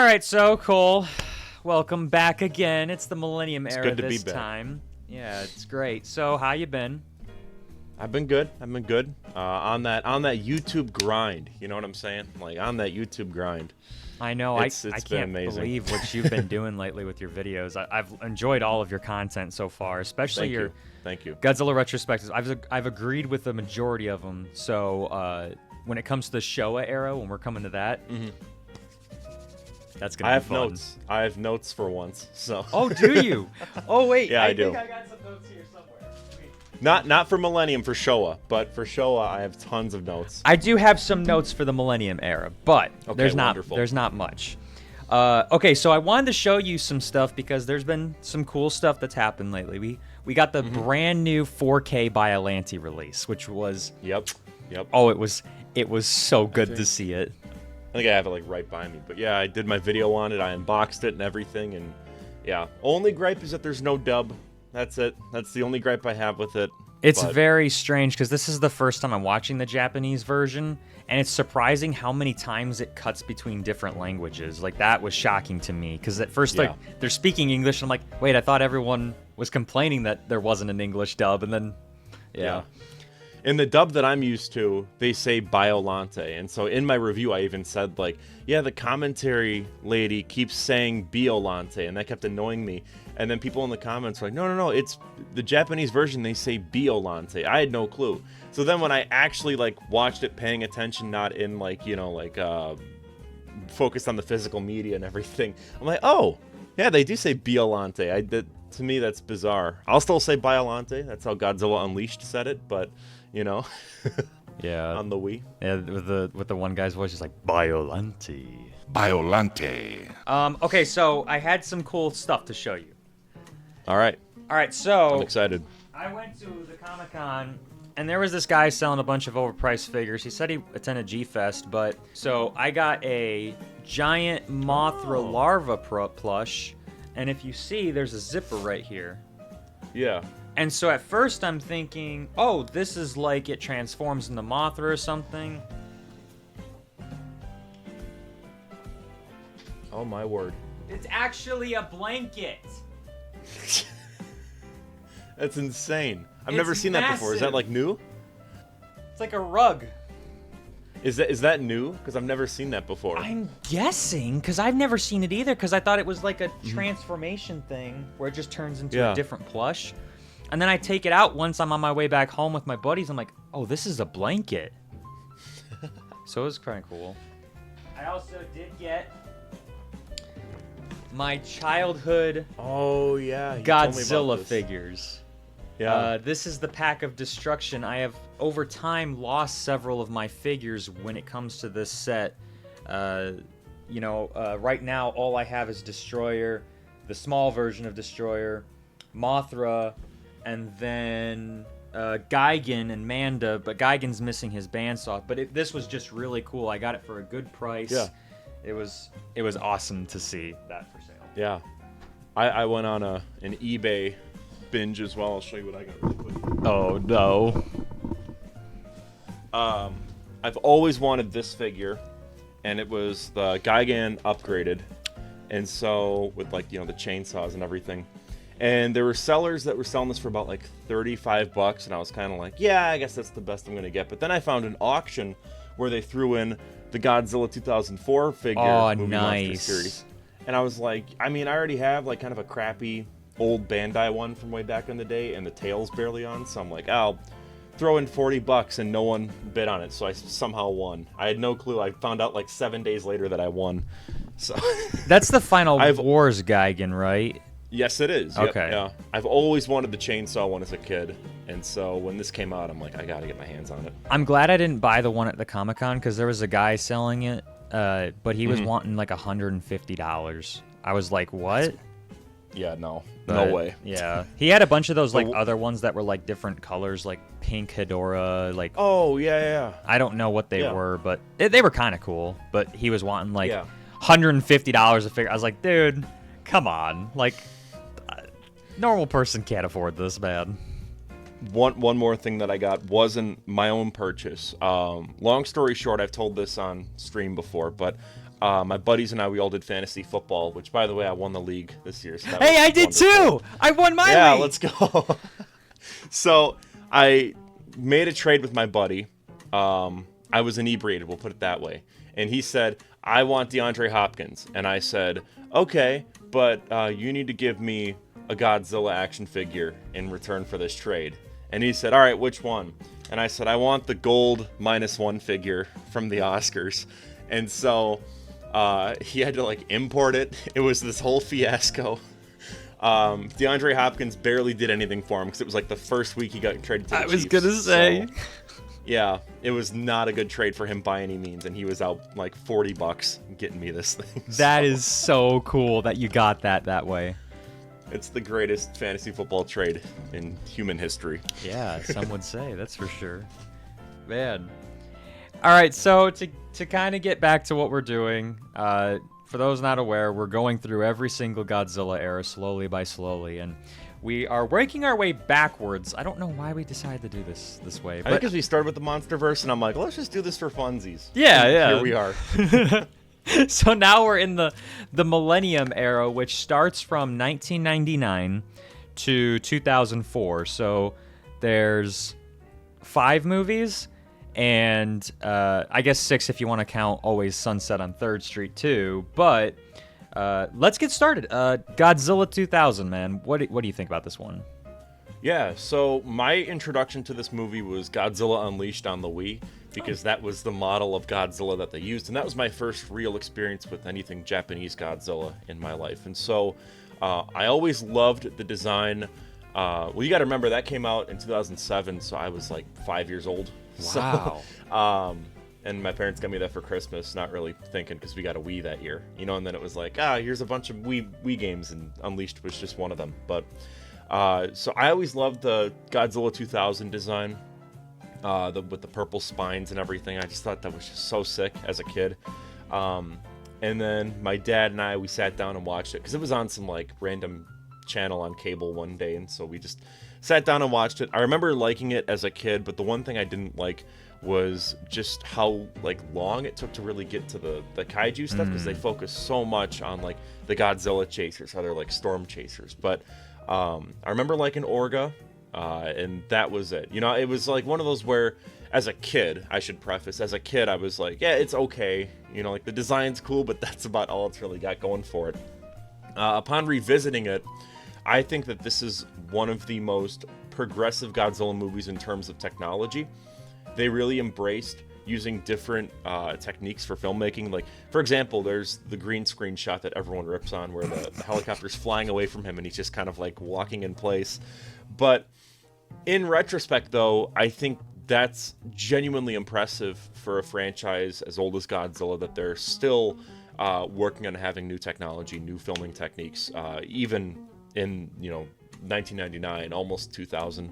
right, so Cole, welcome back again. It's the Millennium Era good to this be back. time. Yeah, it's great. So, how you been? I've been good. On that YouTube grind. You know what I'm saying? Like on that YouTube grind. I know. It's I been can't amazing. believe what you've been doing lately with your videos. I've enjoyed all of your content so far, especially your Thank you. Godzilla retrospectives. I've agreed with the majority of them. So when it comes to the Showa era, when we're coming to that, that's gonna be fun. Notes. I have notes for once. So. Oh, do you? Oh wait. Yeah, I do. think I got some notes here somewhere. Wait. Not for Millennium, for Showa, but for Showa I have tons of notes. I do have some notes for the Millennium Era, but there's wonderful. not much. Okay, so I wanted to show you some stuff because there's been some cool stuff that's happened lately. We got the brand new 4K Biollante release, which was Yep. oh, it was so good to see it. I think I have it like right by me. But yeah, I did my video on it. I unboxed it and everything. And yeah, only gripe is that there's no dub. That's it. That's the only gripe I have with it. It's very strange because this is the first time I'm watching the Japanese version, and it's surprising how many times it cuts between different languages. Like, that was shocking to me because at first, like, they're speaking English, and I'm like, wait, I thought everyone was complaining that there wasn't an English dub, and then, yeah. In the dub that I'm used to, they say Biollante. And so in my review, I even said, like, yeah, the commentary lady keeps saying Biollante, and that kept annoying me. And then people in the comments were like, no, it's the Japanese version, they say Biollante. I had no clue. So then when I actually, like, watched it paying attention, not in, like, you know, like, focused on the physical media and everything, I'm like, oh, yeah, they do say Biollante. To me, that's bizarre. I'll still say Biollante. That's how Godzilla Unleashed said it, but... You know, Yeah. on the Wii. Yeah, with the one guy's voice, is like Biollante. Biollante. Okay, so I had some cool stuff to show you. All right, so I'm excited. I went to the Comic-Con, and there was this guy selling a bunch of overpriced figures. He said he attended G-Fest, but so I got a giant Mothra larva plush, and if you see, there's a zipper right here. Yeah. And so at first I'm thinking, oh, this is like it transforms into Mothra or something. Oh my word. It's actually a blanket. That's insane. I've It's never seen that before. Is that massive. like new? It's like a rug. Is that new? Because I've never seen that before. I'm guessing, because I've never seen it either, because I thought it was like a transformation thing where it just turns into a different plush. And then I take it out once I'm on my way back home with my buddies. I'm like, oh, this is a blanket. So it was kind of cool. I also did get my childhood Oh yeah. you told me about Godzilla this. figures. Yeah. This is the Pack of Destruction. I have, over time, lost several of my figures when it comes to this set. Right now, all I have is Destroyer, the small version of Destroyer, Mothra, and then Gigan and Manda, but Gigan's missing his bandsaw. But this was just really cool. I got it for a good price. Yeah. It was awesome to see that for sale. Yeah. I went on an eBay binge as well. I'll show you what I got really quick. Oh no. I've always wanted this figure, and it was the Gigan upgraded, and so with, like, you know, the chainsaws and everything. And there were sellers that were selling this for about like $35, and I was kind of like, yeah, I guess that's the best I'm gonna get. But then I found an auction where they threw in the Godzilla 2004 figure. Oh, movie nice. Monster series. And I was like, I mean, I already have like kind of a crappy old Bandai one from way back in the day, and the tail's barely on, so I'm like, I'll throw in $40, and no one bid on it, so I somehow won. I had no clue. I found out like 7 days later that I won. So That's the Final Wars Gigan, right? yes, it is. Yep, Okay. yeah. I've always wanted the chainsaw one as a kid, and so when this came out, I'm like, I gotta get my hands on it. I'm glad I didn't buy the one at the Comic-Con because there was a guy selling it, but he was wanting like $150. I was like, what? Yeah, no But, way. Yeah. He had a bunch of those like other ones that were like different colors, like pink Hedorah, like Oh yeah. I don't know what they Yeah. were, but they were kind of cool. But he was wanting like Yeah. $150 a figure. I was like, dude, come on. Like, normal person can't afford this, man. One more thing that I got wasn't my own purchase. Long story short, I've told this on stream before, but my buddies and we all did fantasy football, which, by the way, I won the league this year. So hey, I did too! I won my league! Yeah, let's go. So I made a trade with my buddy. I was inebriated, we'll put it that way. And he said, I want DeAndre Hopkins. And I said, okay, but you need to give me a Godzilla action figure in return for this trade. And he said, all right, which one? And I said, I want the gold -1 figure from the Oscars. And so he had to like import it. It was this whole fiasco. DeAndre Hopkins barely did anything for him because it was like the first week he got traded to the Chiefs. I was gonna say. So, yeah, it was not a good trade for him by any means, and he was out like $40 getting me this thing. That is so cool that you got that way. It's the greatest fantasy football trade in human history. Yeah, some would say, that's for sure. Man. All right, so to kind of get back to what we're doing, for those not aware, we're going through every single Godzilla era slowly by slowly, and we are working our way backwards. I don't know why we decided to do this way. I think because we started with the MonsterVerse, and I'm like, let's just do this for funsies. Yeah, and yeah. Here we are. So now we're in the Millennium Era, which starts from 1999 to 2004. So there's 5 movies, and I guess 6 if you want to count Always Sunset on 3rd Street too. But let's get started. Godzilla 2000, man. What do you think about this one? Yeah, so my introduction to this movie was Godzilla Unleashed on the Wii, because that was the model of Godzilla that they used, and that was my first real experience with anything Japanese Godzilla in my life. And so I always loved the design. Well, you got to remember, that came out in 2007, so I was like 5 years old. Wow. So, and my parents got me that for Christmas, not really thinking, because we got a Wii that year, you know, and then it was like, here's a bunch of Wii games, and Unleashed was just one of them. But so I always loved the Godzilla 2000 design, with the purple spines and everything. I just thought that was just so sick as a kid. And then my dad and we sat down and watched it, because it was on some like random channel on cable one day, and so we just sat down and watched it. I remember liking it as a kid, but the one thing I didn't like was just how like long it took to really get to the kaiju stuff, because they focus so much on like the Godzilla chasers, how they're like storm chasers. But I remember liking Orga, and that was it. You know, it was like one of those where, as a kid, I should preface, as a kid, I was like, yeah, it's okay. You know, like the design's cool, but that's about all it's really got going for it. Upon revisiting it, I think that this is one of the most progressive Godzilla movies in terms of technology. They really embraced using different techniques for filmmaking. Like, for example, there's the green screen shot that everyone rips on, where the helicopter's flying away from him and he's just kind of like walking in place. But in retrospect, though, I think that's genuinely impressive for a franchise as old as Godzilla, that they're still working on having new technology, new filming techniques, even in, 1999, almost 2000.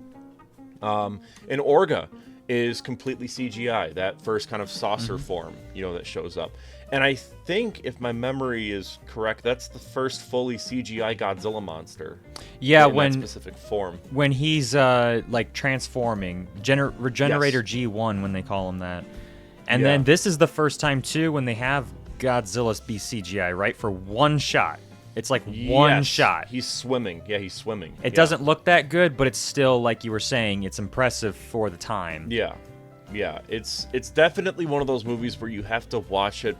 And Orga is completely CGI, that first kind of saucer form, that shows up. And I think, if my memory is correct, that's the first fully CGI Godzilla monster. Yeah, in that specific form. When he's like transforming, Regenerator Yes. G1, when they call him that. And then this is the first time too when they have Godzilla be CGI, right? For one shot. It's like one shot. He's swimming. Yeah, he's swimming. It doesn't look that good, but it's still, like you were saying, it's impressive for the time. Yeah. It's definitely one of those movies where you have to watch it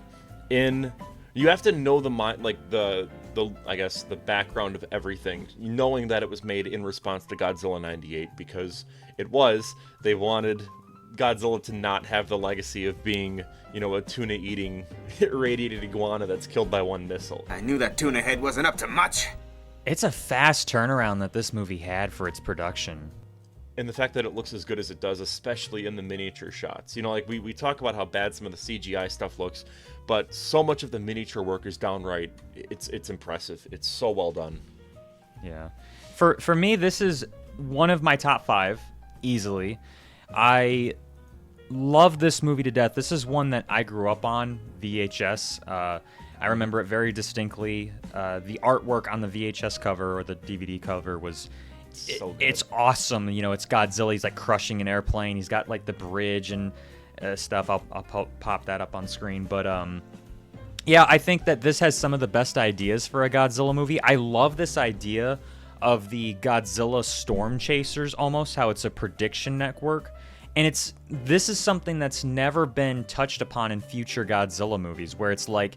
you have to know the mind, like the I guess the background of everything, knowing that it was made in response to Godzilla 98, because they wanted Godzilla to not have the legacy of being, a tuna-eating, irradiated iguana that's killed by one missile. I knew that tuna head wasn't up to much. It's a fast turnaround that this movie had for its production. And the fact that it looks as good as it does, especially in the miniature shots. Like we talk about how bad some of the CGI stuff looks, but so much of the miniature work is downright, it's impressive. It's so well done. Yeah. For me, this is one of my top 5, easily. I love this movie to death. This is one that I grew up on, VHS. I remember it very distinctly. The artwork on the VHS cover or the DVD cover was... So good. It's awesome. It's Godzilla. He's like crushing an airplane. He's got like the bridge and stuff. I'll pop that up on screen. But Yeah, I think that this has some of the best ideas for a Godzilla movie. I love this idea of the Godzilla storm chasers, almost how it's a prediction network. And this is something that's never been touched upon in future Godzilla movies, where it's like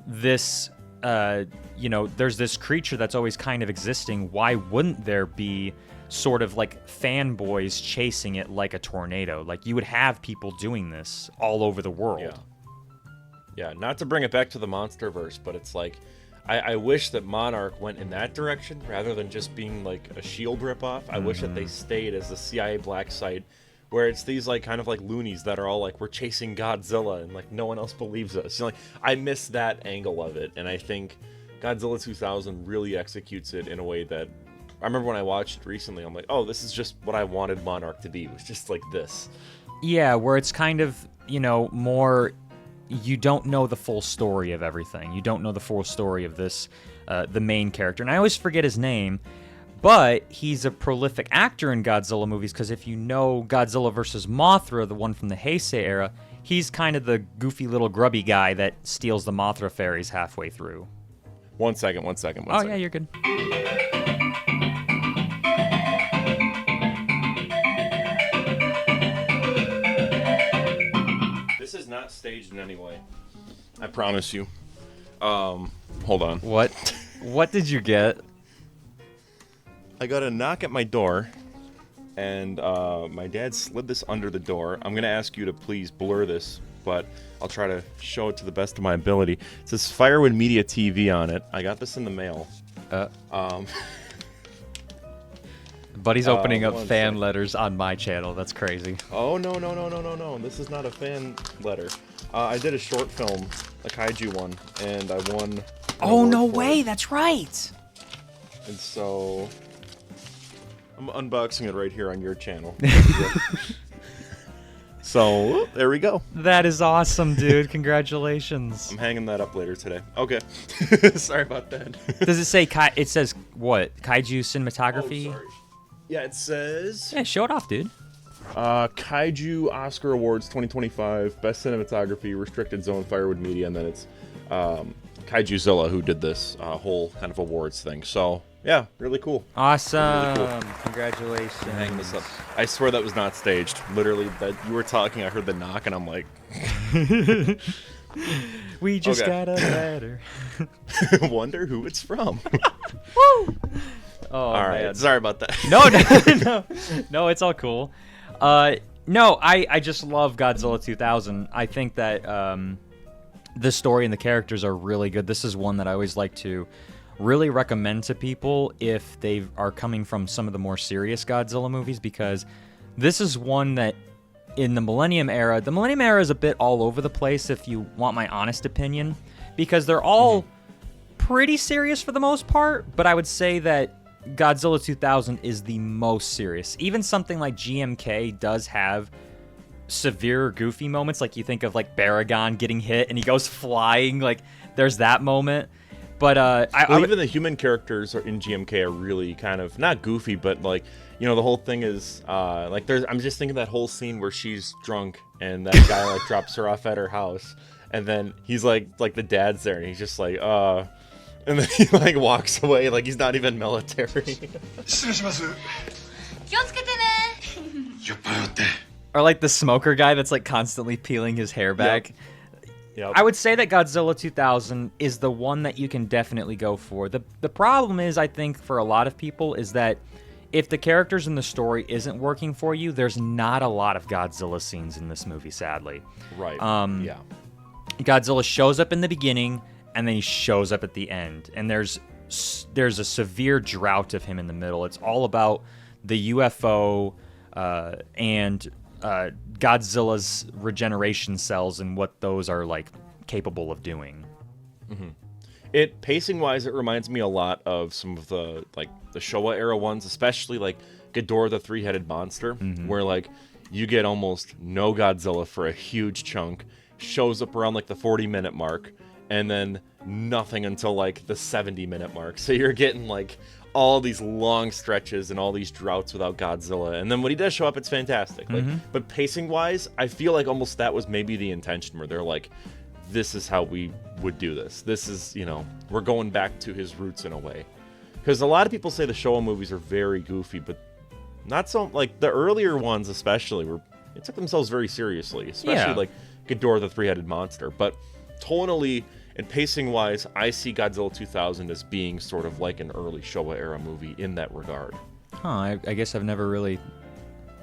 this, there's this creature that's always kind of existing. Why wouldn't there be sort of like fanboys chasing it like a tornado? Like, you would have people doing this all over the world. Yeah, not to bring it back to the MonsterVerse, but it's like, I wish that Monarch went in that direction rather than just being like a SHIELD ripoff. I wish that they stayed as the CIA black site, where it's these like kind of like loonies that are all like, we're chasing Godzilla and like no one else believes us. Like, I miss that angle of it, and I think Godzilla 2000 really executes it in a way that I remember when I watched it recently. I'm like, oh, this is just what I wanted Monarch to be. It was just like this. Yeah, where it's kind of more. You don't know the full story of everything. You don't know the full story of this, the main character. And I always forget his name, but he's a prolific actor in Godzilla movies, because if you know Godzilla vs. Mothra, the one from the Heisei era, he's kind of the goofy little grubby guy that steals the Mothra fairies halfway through. One second. Yeah, you're good. This is not staged in any way. I promise you. Hold on. What? What did you get? I got a knock at my door, and my dad slid this under the door. I'm going to ask you to please blur this, but I'll try to show it to the best of my ability. It says Firewood Media TV on it. I got this in the mail. Buddy's opening up one fan sec. letters on my channel. That's crazy. Oh, no. This is not a fan letter. I did a short film, a Kaiju one, and I won. Oh, no award for way. it. That's right. And so I'm unboxing it right here on your channel. So there we go. That is awesome, dude. Congratulations. I'm hanging that up later today. Okay. Sorry about that. Does it say it says what? Kaiju cinematography? Oh, sorry. Yeah, it says Yeah, show it off, dude. Kaiju Oscar Awards 2025, Best Cinematography, Restricted Zone, Firewood Media, and then it's Kaijuzilla who did this whole kind of awards thing. So yeah, really cool. Awesome. Really cool. Congratulations. Hang this up. I swear that was not staged. Literally, that you were talking, I heard the knock, and I'm like, we just Okay. got a letter. wonder who it's from. Woo! Oh, All right, man. sorry about that. No, it's all cool. No, I just love Godzilla 2000. I think that the story and the characters are really good. This is one that I always like to really recommend to people if they are coming from some of the more serious Godzilla movies, because this is one that in the Millennium Era is a bit all over the place, if you want my honest opinion, because they're all pretty serious for the most part, but I would say that Godzilla 2000 is the most serious. Even something like GMK does have severe goofy moments, like you think of like Baragon getting hit and he goes flying, like there's that moment. But even the human characters in GMK are really kind of not goofy, but like, you know, the whole thing is like I'm just thinking that whole scene where she's drunk and that guy like drops her off at her house, and then he's like the dad's there and he's just like and then he like walks away like he's not even military. or like the smoker guy that's like constantly peeling his hair back. Yep. I would say that Godzilla 2000 is the one that you can definitely go for. The problem is, I think, for a lot of people, is that if the characters in the story isn't working for you, there's not a lot of Godzilla scenes in this movie, sadly. Right. Yeah. Godzilla shows up in the beginning, and then he shows up at the end. And there's a severe drought of him in the middle. It's all about the UFO and Godzilla's regeneration cells and what those are like capable of doing. Mm-hmm. It pacing wise, it reminds me a lot of some of the like the Showa era ones, especially like Ghidorah the three-headed monster, where like you get almost no Godzilla for a huge chunk, shows up around like the 40-minute mark, and then nothing until like the 70-minute mark. So you're getting like all these long stretches and all these droughts without Godzilla, and then when he does show up, it's fantastic. Like, but pacing wise, I feel like almost that was maybe the intention, where they're like, this is how we would do this. This is, we're going back to his roots in a way. Because a lot of people say the Showa movies are very goofy, but not so, like, the earlier ones especially, they took themselves very seriously, especially, like, Ghidorah the Three-Headed Monster. But tonally and pacing-wise, I see Godzilla 2000 as being sort of like an early Showa-era movie in that regard. Huh, I guess I've never really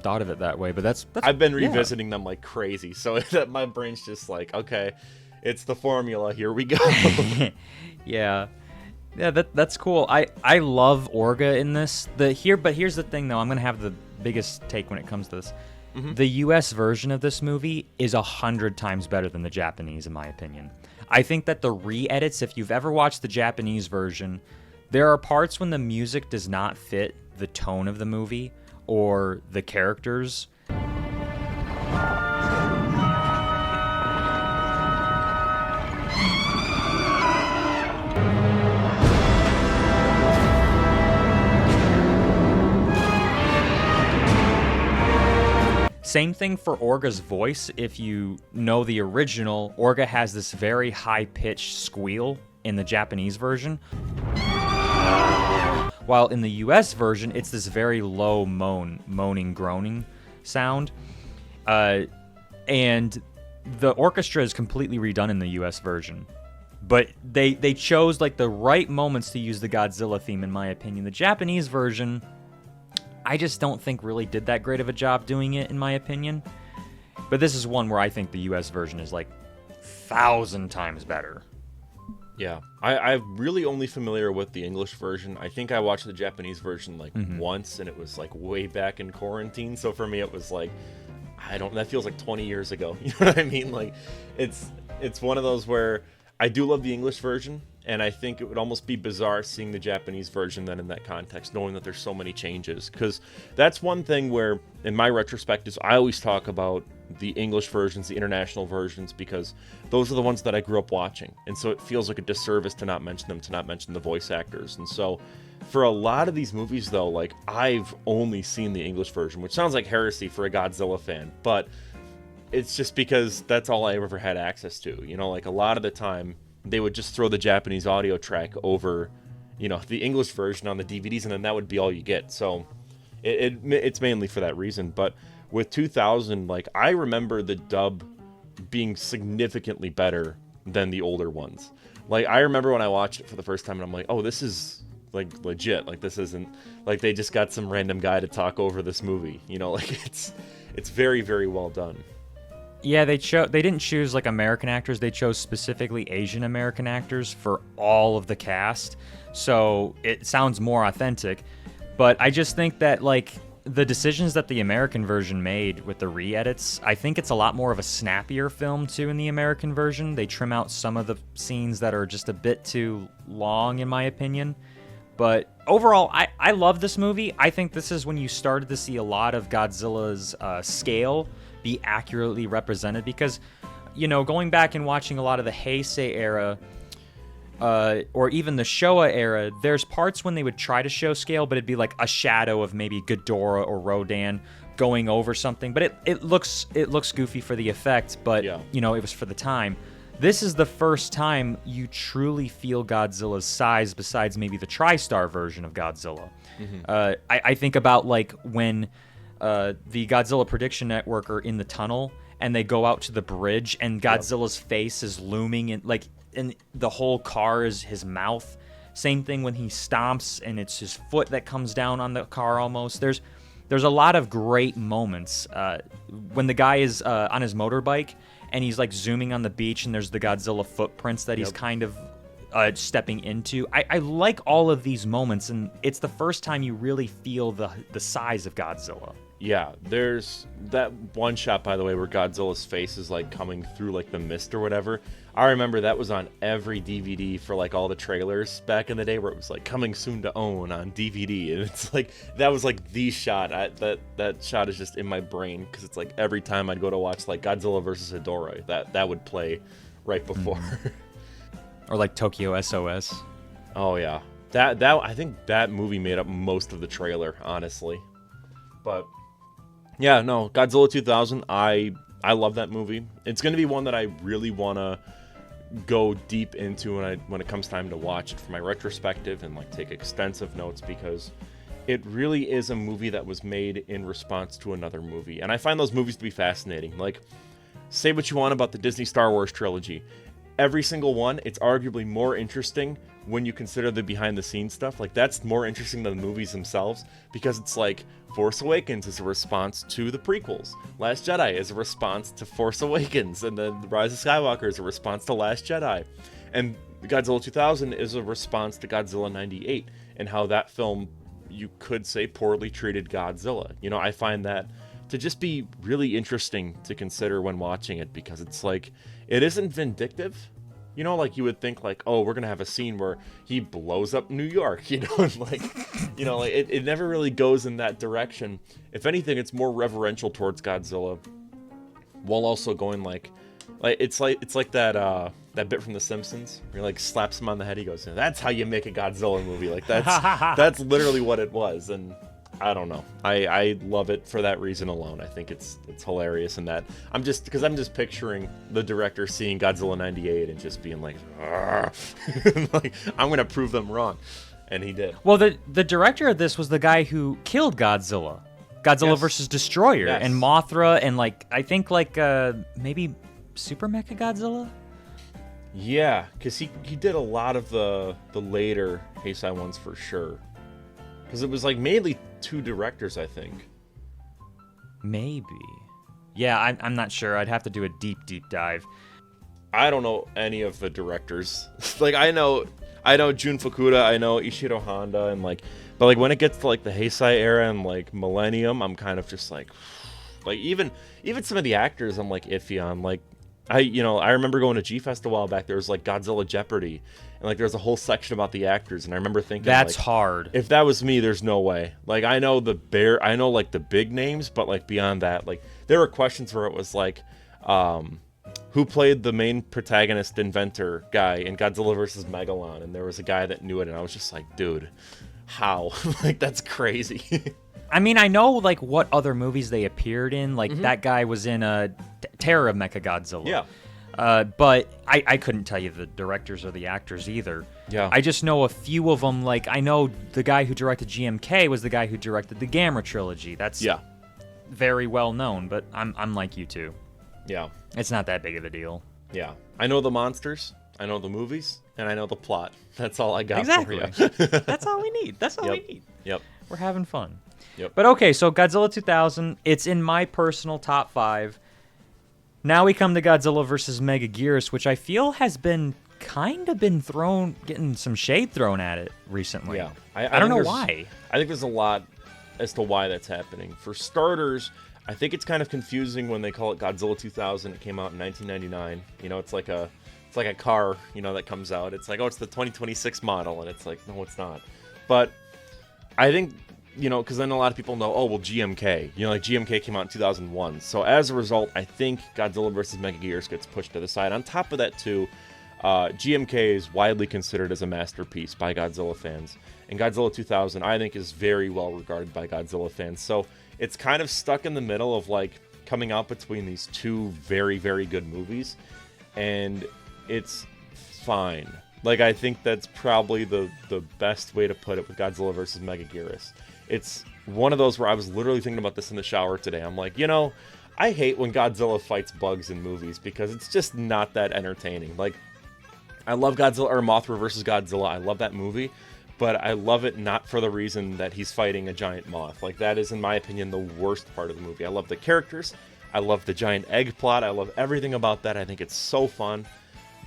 thought of it that way, but that's I've been revisiting them like crazy, so that my brain's just like, okay, it's the formula, here we go. Yeah, that's cool. I love Orga in this. But here's the thing, though. I'm gonna have the biggest take when it comes to this. The U.S. version of this movie is 100 times better than the Japanese, in my opinion. I think that the re-edits, if you've ever watched the Japanese version, there are parts when the music does not fit the tone of the movie or the characters. Same thing for Orga's voice. If you know the original, Orga has this very high-pitched squeal in the Japanese version, while in the US version, it's this very low moaning, groaning sound. And the orchestra is completely redone in the US version. But they chose like the right moments to use the Godzilla theme, in my opinion. The Japanese version, I just don't think really did that great of a job doing it, in my opinion. But this is one where I think the US version is like 1,000 times better. Yeah, I'm really only familiar with the English version. I think I watched the Japanese version like once, and it was like way back in quarantine. So for me, it was like, that feels like 20 years ago. You know what I mean? Like, it's one of those where I do love the English version, and I think it would almost be bizarre seeing the Japanese version then in that context, knowing that there's so many changes. Because that's one thing where, in my retrospectives, I always talk about the English versions, the international versions, because those are the ones that I grew up watching. And so it feels like a disservice to not mention them, to not mention the voice actors. And so for a lot of these movies, though, like, I've only seen the English version, which sounds like heresy for a Godzilla fan, but it's just because that's all I ever had access to. Like, a lot of the time, they would just throw the Japanese audio track over, the English version on the DVDs, and then that would be all you get. So it's mainly for that reason. But with 2000, like, I remember the dub being significantly better than the older ones. Like, I remember when I watched it for the first time, and I'm like, oh, this is, like, legit. Like, this isn't, like, they just got some random guy to talk over this movie. Like, it's very, very well done. Yeah, they didn't choose like American actors. They chose specifically Asian American actors for all of the cast. So it sounds more authentic. But I just think that like the decisions that the American version made with the re-edits, I think it's a lot more of a snappier film too in the American version. They trim out some of the scenes that are just a bit too long, in my opinion. But overall, I love this movie. I think this is when you started to see a lot of Godzilla's scale be accurately represented, because, going back and watching a lot of the Heisei era, or even the Showa era, there's parts when they would try to show scale, but it'd be like a shadow of maybe Ghidorah or Rodan going over something. But it looks goofy for the effect, but yeah. It was for the time. This is the first time you truly feel Godzilla's size, besides maybe the TriStar version of Godzilla. I think about like when the Godzilla Prediction Network are in the tunnel and they go out to the bridge and Godzilla's face is looming and the whole car is his mouth. Same thing when he stomps and it's his foot that comes down on the car almost. There's a lot of great moments when the guy is on his motorbike and he's like zooming on the beach and there's the Godzilla footprints that he's kind of stepping into. I like all of these moments, and it's the first time you really feel the size of Godzilla. Yeah, there's that one shot, by the way, where Godzilla's face is like coming through like the mist or whatever. I remember that was on every DVD for like all the trailers back in the day, where it was like coming soon to own on DVD, and it's like that was like the shot. That shot is just in my brain because it's like every time I'd go to watch like Godzilla versus Ghidorah, that would play right before. Or like Tokyo S.O.S. Oh yeah, that I think that movie made up most of the trailer, honestly. But yeah, no, Godzilla 2000, I love that movie. It's going to be one that I really want to go deep into when it comes time to watch it for my retrospective and like take extensive notes, because it really is a movie that was made in response to another movie. And I find those movies to be fascinating. Like, say what you want about the Disney Star Wars trilogy. Every single one, it's arguably more interesting when you consider the behind-the-scenes stuff. Like, that's more interesting than the movies themselves, because it's like Force Awakens is a response to the prequels. Last Jedi is a response to Force Awakens, and then The Rise of Skywalker is a response to Last Jedi. And Godzilla 2000 is a response to Godzilla 98, and how that film, you could say, poorly treated Godzilla. You know, I find that to just be really interesting to consider when watching it, because it's like, it isn't vindictive. You know, like you would think like, oh, we're going to have a scene where he blows up New York, you know, and like, you know, like it never really goes in that direction. If anything, it's more reverential towards Godzilla, while also going like it's like that bit from The Simpsons where he like slaps him on the head. He goes, "That's how you make a Godzilla movie." Like that's literally what it was. And I don't know. I love it for that reason alone. I think it's hilarious, and that I'm just picturing the director seeing Godzilla 98 and just being like, like, I'm gonna prove them wrong, and he did. Well, the director of this was the guy who killed Godzilla Yes. versus Destroyer, Yes. and Mothra, and like I think like maybe Super Mechagodzilla. Yeah, because he did a lot of the later Heisei ones for sure. Because it was like mainly two directors, I think. Maybe. Yeah, I'm not sure. I'd have to do a deep dive. I don't know any of the directors. Like I know Jun Fukuda, I know Ishiro Honda, and like, but like when it gets to like the Heisei era and like Millennium, I'm kind of just like even some of the actors I'm like iffy on. Like I remember going to G-Fest a while back. There was like Godzilla Jeopardy, and like there's a whole section about the actors, and I remember thinking That's like, hard. if that was me, there's no way. Like I know like the big names, but like beyond that, like there were questions where it was like, who played the main protagonist inventor guy in Godzilla vs. Megalon, and there was a guy that knew it, and I was just like, dude, how? Like that's crazy. I mean, I know like what other movies they appeared in. Like that guy was in Terror of Mechagodzilla. Yeah. But I couldn't tell you the directors or the actors either. Yeah. I just know a few of them. Like I know the guy who directed GMK was the guy who directed the Gamera trilogy. That's very well known. But I'm like you too. Yeah. It's not that big of a deal. Yeah. I know the monsters, I know the movies, and I know the plot. That's all I got Exactly. for you. That's all we need. That's all we need. Yep. We're having fun. Yep. But okay, so Godzilla 2000, it's in my personal top 5. Now we come to Godzilla vs. Megaguirus, which I feel has been getting some shade thrown at it recently. Yeah. I don't know why. I think there's a lot as to why that's happening. For starters, I think it's kind of confusing when they call it Godzilla 2000. It came out in 1999. You know, it's like a car, you know, that comes out. It's like, oh, it's the 2026 model, and it's like, no, it's not. But I think, you know, because then a lot of people know, oh, well, GMK. You know, like GMK came out in 2001. So as a result, I think Godzilla vs. Megaguirus gets pushed to the side. On top of that, too, GMK is widely considered as a masterpiece by Godzilla fans. And Godzilla 2000, I think, is very well regarded by Godzilla fans. So it's kind of stuck in the middle of, like, coming out between these two very, very good movies. And it's fine. Like, I think that's probably the best way to put it with Godzilla vs. Megaguirus. It's one of those where I was literally thinking about this in the shower today. I'm like, you know, I hate when Godzilla fights bugs in movies because it's just not that entertaining. Like, I love Godzilla or Mothra vs. Godzilla. I love that movie, but I love it not for the reason that he's fighting a giant moth. Like, that is, in my opinion, the worst part of the movie. I love the characters. I love the giant egg plot. I love everything about that. I think it's so fun.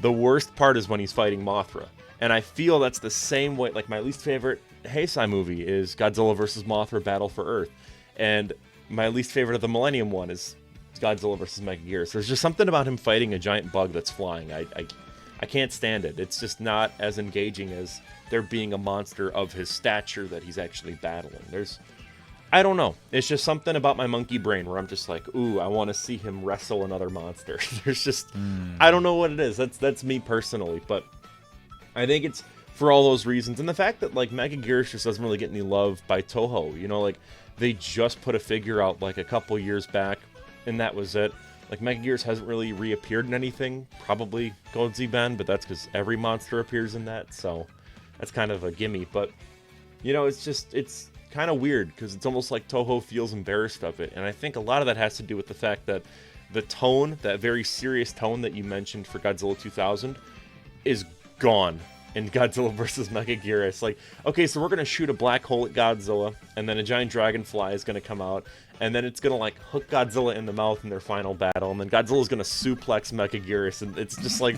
The worst part is when he's fighting Mothra. And I feel that's the same way, like my least favorite Heisei movie is Godzilla vs. Mothra Battle for Earth. And my least favorite of the Millennium one is Godzilla vs. Megaguirus. There's just something about him fighting a giant bug that's flying. I can't stand it. It's just not as engaging as there being a monster of his stature that he's actually battling. I don't know. It's just something about my monkey brain where I'm just like, ooh, I want to see him wrestle another monster. There's just, I don't know what it is. That's me personally, but I think it's for all those reasons. And the fact that, like, Megaguirus just doesn't really get any love by Toho. You know, like, they just put a figure out, like, a couple years back, and that was it. Like, Megaguirus hasn't really reappeared in anything. Probably Godzilla, but that's because every monster appears in that, so that's kind of a gimme. But, you know, it's kind of weird, because it's almost like Toho feels embarrassed of it. And I think a lot of that has to do with the fact that the tone, that very serious tone that you mentioned for Godzilla 2000, is gone in Godzilla vs. Megaguirus. Like, okay, so we're going to shoot a black hole at Godzilla, and then a giant dragonfly is going to come out, and then it's going to, like, hook Godzilla in the mouth in their final battle, and then Godzilla's going to suplex Megaguirus, and it's just like,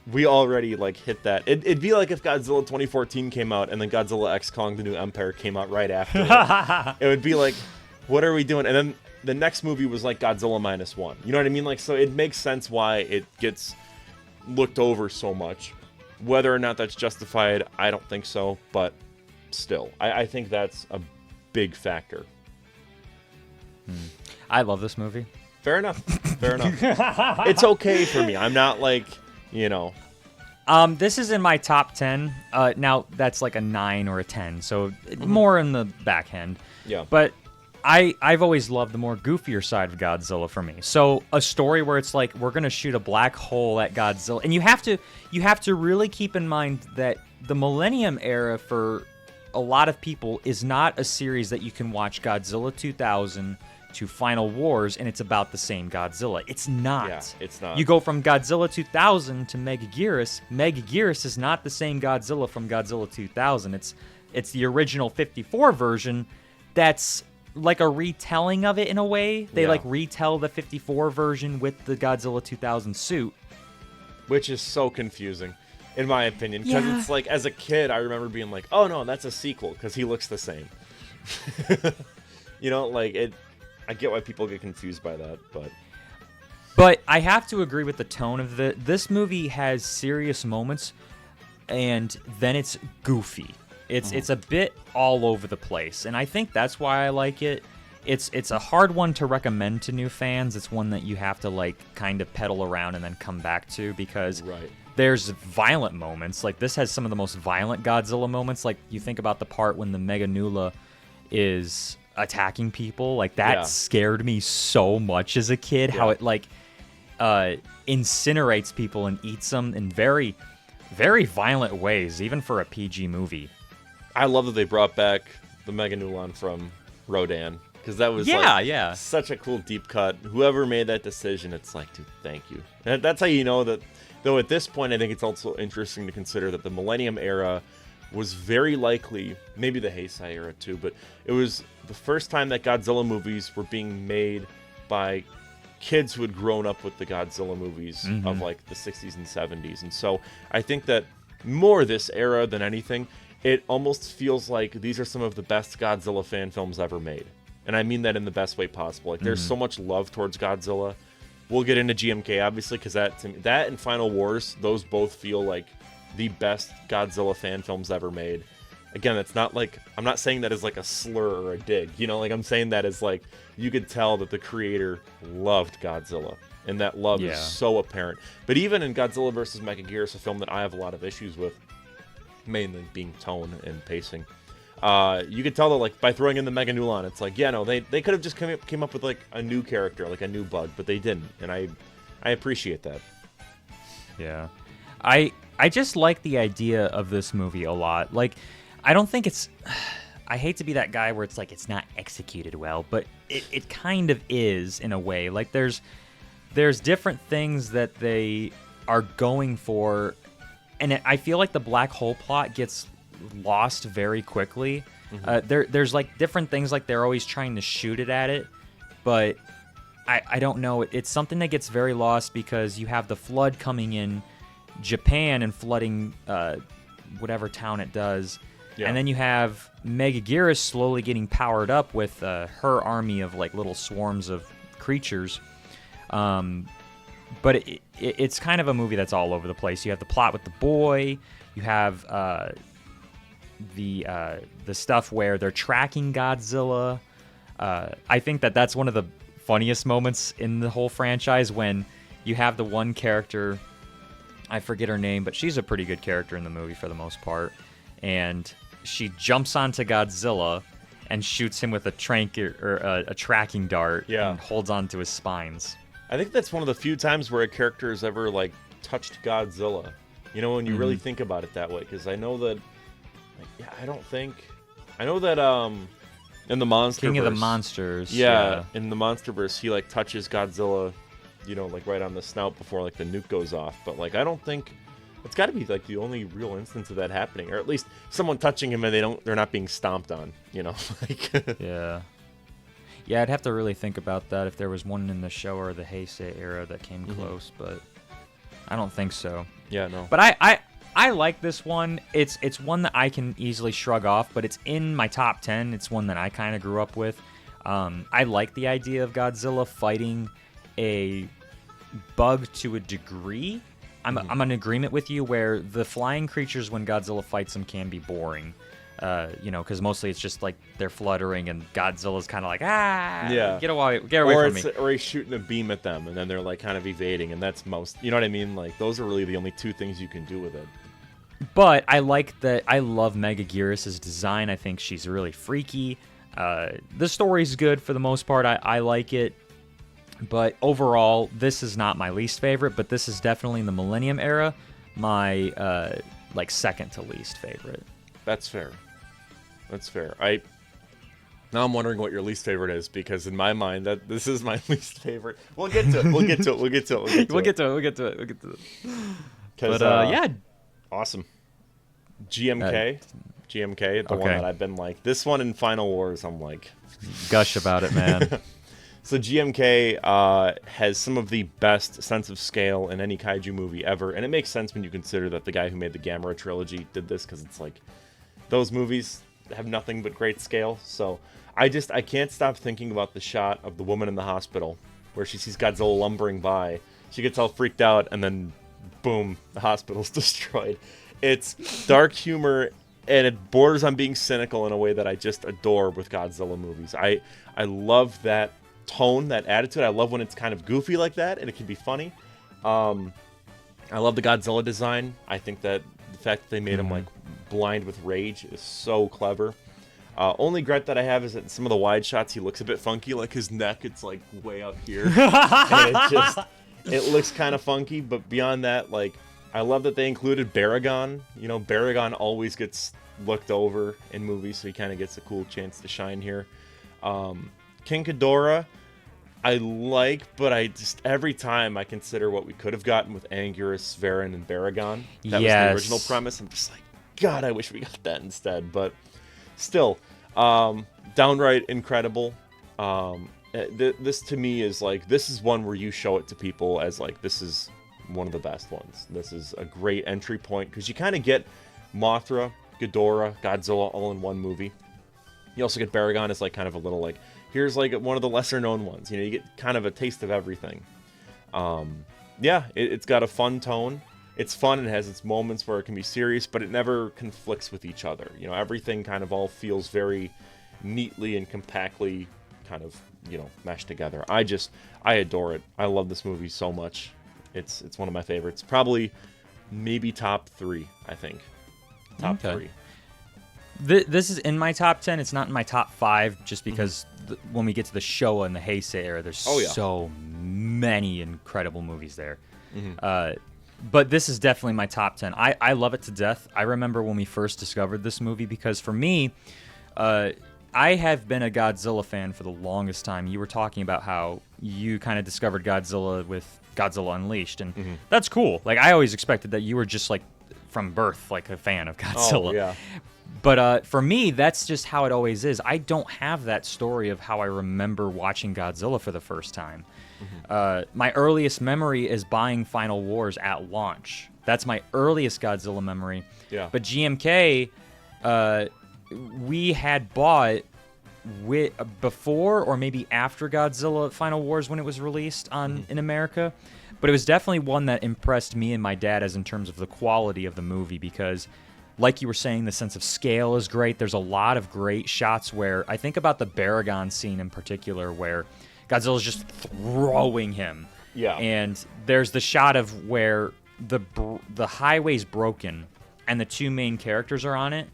we already, like, hit that. It'd be like if Godzilla 2014 came out, and then Godzilla X Kong: The New Empire came out right after it. It would be like, what are we doing? And then the next movie was, like, Godzilla -1. You know what I mean? Like, so it makes sense why it gets looked over so much. Whether or not that's justified, I don't think so, but still, I think that's a big factor. I love this movie. Fair enough. Fair enough. It's okay for me. I'm not like, you know. This is in my top 10. Now, that's like a 9 or a 10, so more in the back end. Yeah. But I've always loved the more goofier side of Godzilla for me. So a story where it's like we're gonna shoot a black hole at Godzilla, and you have to really keep in mind that the Millennium Era for a lot of people is not a series that you can watch Godzilla 2000 to Final Wars and it's about the same Godzilla. It's not. Yeah, it's not. You go from Godzilla 2000 to Megaguirus. Megaguirus is not the same Godzilla from Godzilla 2000. It's the original 54 version that's like a retelling of it in a way. They like retell the 54 version with the Godzilla 2000 suit, which is so confusing in my opinion, because it's like, as a kid I remember being like, oh no, that's a sequel because he looks the same. You know, like, I get why people get confused by that, but I have to agree with the tone of this movie has serious moments and then it's goofy. It's a bit all over the place, and I think that's why I like it. It's a hard one to recommend to new fans. It's one that you have to, like, kind of pedal around and then come back to, because there's violent moments. Like, this has some of the most violent Godzilla moments. Like, you think about the part when the Meganula is attacking people. Like, that scared me so much as a kid. How it, like, incinerates people and eats them in very, very violent ways, even for a PG movie. I love that they brought back the Meganulon from Rodan, because that was such a cool deep cut. Whoever made that decision, it's like, dude, thank you. And that's how you know that. Though at this point, I think it's also interesting to consider that the Millennium Era was very likely, maybe the Heisei era too, but it was the first time that Godzilla movies were being made by kids who had grown up with the Godzilla movies of, like, the 60s and 70s. And so I think that more this era than anything, it almost feels like these are some of the best Godzilla fan films ever made. And I mean that in the best way possible. Like, there's so much love towards Godzilla. We'll get into GMK, obviously, because that and Final Wars, those both feel like the best Godzilla fan films ever made. Again, it's not like, I'm not saying that as like a slur or a dig, you know, like, I'm saying that as, like, you could tell that the creator loved Godzilla, and that love is so apparent. But even in Godzilla vs. Mechagodzilla, a film that I have a lot of issues with, mainly being tone and pacing, you could tell that, like, by throwing in the Meganulon, it's like, yeah, no, they could have just came up with, like, a new character, like a new bug, but they didn't, and I appreciate that. Yeah. I just like the idea of this movie a lot. Like, I don't think it's... I hate to be that guy where it's like it's not executed well, but it kind of is in a way. Like, there's different things that they are going for, and I feel like the black hole plot gets lost very quickly. There's like different things, like they're always trying to shoot it at it, but I don't know. It's something that gets very lost because you have the flood coming in Japan and flooding whatever town it does. Yeah. And then you have Megaguirus slowly getting powered up with her army of, like, little swarms of creatures. But it's kind of a movie that's all over the place. You have the plot with the boy. You have the stuff where they're tracking Godzilla. I think that's one of the funniest moments in the whole franchise, when you have the one character, I forget her name, but she's a pretty good character in the movie for the most part, and she jumps onto Godzilla, and shoots him with a a tracking dart Yeah. and holds on to his spines. I think that's one of the few times where a character has ever like touched Godzilla. You know, when you really think about it that way, because I know that, I know that in the MonsterVerse, King of the Monsters. yeah, in the MonsterVerse, he like touches Godzilla, you know, like right on the snout before like the nuke goes off. But like I don't think it's got to be like the only real instance of that happening, or at least someone touching him and they're not being stomped on. You know, like Yeah. Yeah, I'd have to really think about that if there was one in the show or the Heisei era that came close, but I don't think so. Yeah, no. But I like this one. It's one that I can easily shrug off, but it's in my top 10. It's one that I kind of grew up with. I like the idea of Godzilla fighting a bug to a degree. I'm in agreement with you where the flying creatures, when Godzilla fights them, can be boring. You know, because mostly it's just like they're fluttering and Godzilla's kind of like, get away from me. Or he's shooting a beam at them and then they're like kind of evading, and that's you know what I mean? Like those are really the only two things you can do with it. But I like that. I love Megaguirus' design. I think she's really freaky. The story's good for the most part. I like it. But overall, this is not my least favorite, but this is definitely in the Millennium Era my like second to least favorite. That's fair. That's fair. Now I'm wondering what your least favorite is, because in my mind that this is my least favorite. We'll get to it. We'll get to it. We'll get to it. But yeah. Awesome. GMK, the one that I've been like, this one in Final Wars, I'm like, gush about it, man. So GMK has some of the best sense of scale in any kaiju movie ever, and it makes sense when you consider that the guy who made the Gamera trilogy did this, because it's like those movies have nothing but great scale. So I can't stop thinking about the shot of the woman in the hospital where she sees Godzilla lumbering by. She gets all freaked out, and then boom, the hospital's destroyed. It's dark humor, and it borders on being cynical in a way that I just adore with Godzilla movies. I love that tone, that attitude. I love when it's kind of goofy like that, and it can be funny. I love the Godzilla design. I think that the fact that they made him like blind with rage is so clever. Only regret that I have is that in some of the wide shots he looks a bit funky, like his neck, it's like way up here. And it looks kind of funky, but beyond that, like, I love that they included Baragon. You know, Baragon always gets looked over in movies, so he kind of gets a cool chance to shine here. King Ghidorah, I like, but I just, every time I consider what we could have gotten with Anguirus, Varan, and Baragon, that was the original premise, I'm just like, God, I wish we got that instead. But still, downright incredible. This to me is like, this is one where you show it to people as like, this is one of the best ones. This is a great entry point, because you kind of get Mothra, Ghidorah, Godzilla all in one movie. You also get Baragon as like kind of a little like, here's like one of the lesser known ones. You know, you get kind of a taste of everything. Yeah, it's got a fun tone. It's fun and has its moments where it can be serious, but it never conflicts with each other. You know, everything kind of all feels very neatly and compactly kind of, you know, meshed together. I adore it. I love this movie so much. It's one of my favorites. Probably, maybe top 3, I think. Top 3. This is in my top 10. It's not in my top 5, just because when we get to the Showa and the Heisei era, there's so many incredible movies there. But this is definitely my top 10. I love it to death. I remember when we first discovered this movie, because for me, I have been a Godzilla fan for the longest time. You were talking about how you kind of discovered Godzilla with Godzilla Unleashed, and that's cool. Like, I always expected that you were just like from birth like a fan of Godzilla. Oh, yeah. But for me, that's just how it always is. I don't have that story of how I remember watching Godzilla for the first time. My earliest memory is buying Final Wars at launch. That's my earliest Godzilla memory. Yeah. But GMK, we had bought before or maybe after Godzilla Final Wars when it was released in America. But it was definitely one that impressed me and my dad as in terms of the quality of the movie, because like you were saying, the sense of scale is great. There's a lot of great shots where I think about the Baragon scene in particular, where Godzilla's just throwing him. Yeah. And there's the shot of where the highway's broken and the two main characters are on it.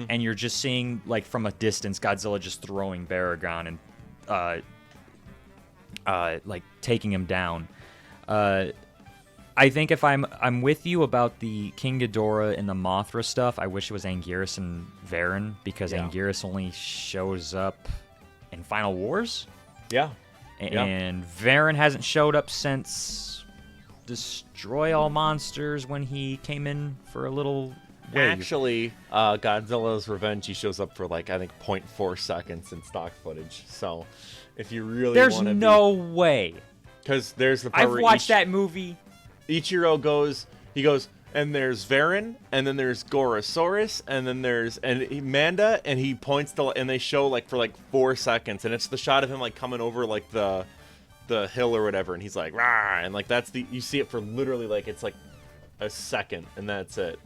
and you're just seeing, like, from a distance, Godzilla just throwing Baragon and like taking him down. I think if I'm with you about the King Ghidorah and the Mothra stuff, I wish it was Anguirus and Varan, because Anguirus only shows up in Final Wars. Yeah. And Varan hasn't showed up since Destroy All Monsters, when he came in for a little wave. Actually, Godzilla's Revenge, he shows up for, like, I think 0.4 seconds in stock footage. So, if you really want to There's no way. Because there's the part I've where watched that movie. Ichiro goes, and there's Varan, and then there's Gorosaurus, and then there's Manda, and he points to, and they show, like, for, like, 4 seconds, and it's the shot of him, like, coming over, like, the hill or whatever, and he's like, rah, and, like, you see it for literally, like, it's, like, a second, and that's it.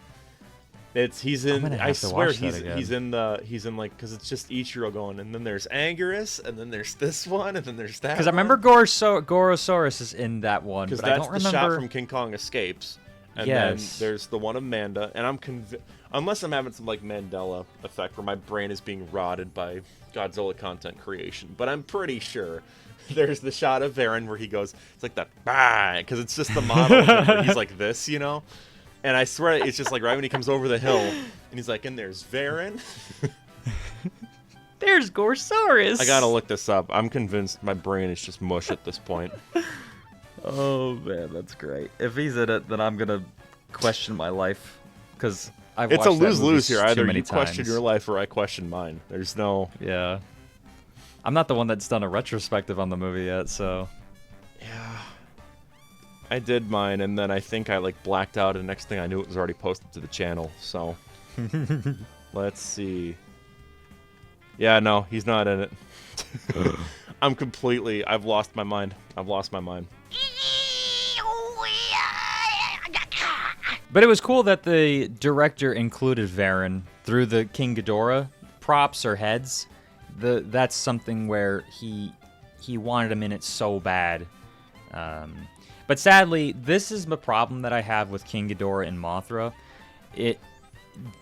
He's in, I swear he's in like, because it's just Ichiro going, and then there's Anguirus, and then there's this one, and then there's that. Because I remember Gorosaurus is in that one, but I don't remember. Because that's the shot from King Kong Escapes, and then there's the one of Manda, and I'm convinced, unless I'm having some, like, Mandela effect where my brain is being rotted by Godzilla content creation, but I'm pretty sure there's the shot of Varan where he goes, it's like that, bah, because it's just the model of him where he's like this, you know. And I swear, it's just like right when he comes over the hill, and he's like, and there's Varan. There's Gorosaurus. I gotta look this up. I'm convinced my brain is just mush at this point. Oh, man, that's great. If he's in it, then I'm gonna question my life. Because it's a lose-lose here. Either you question your life or I question mine. There's no... Yeah. I'm not the one that's done a retrospective on the movie yet, so... Yeah. I did mine, and then I think I, like, blacked out, and next thing I knew it was already posted to the channel, so... Let's see... Yeah, no, he's not in it. I've lost my mind. But it was cool that the director included Varan through the King Ghidorah props or heads. That's something where he wanted him in it so bad. But sadly, this is the problem that I have with King Ghidorah and Mothra.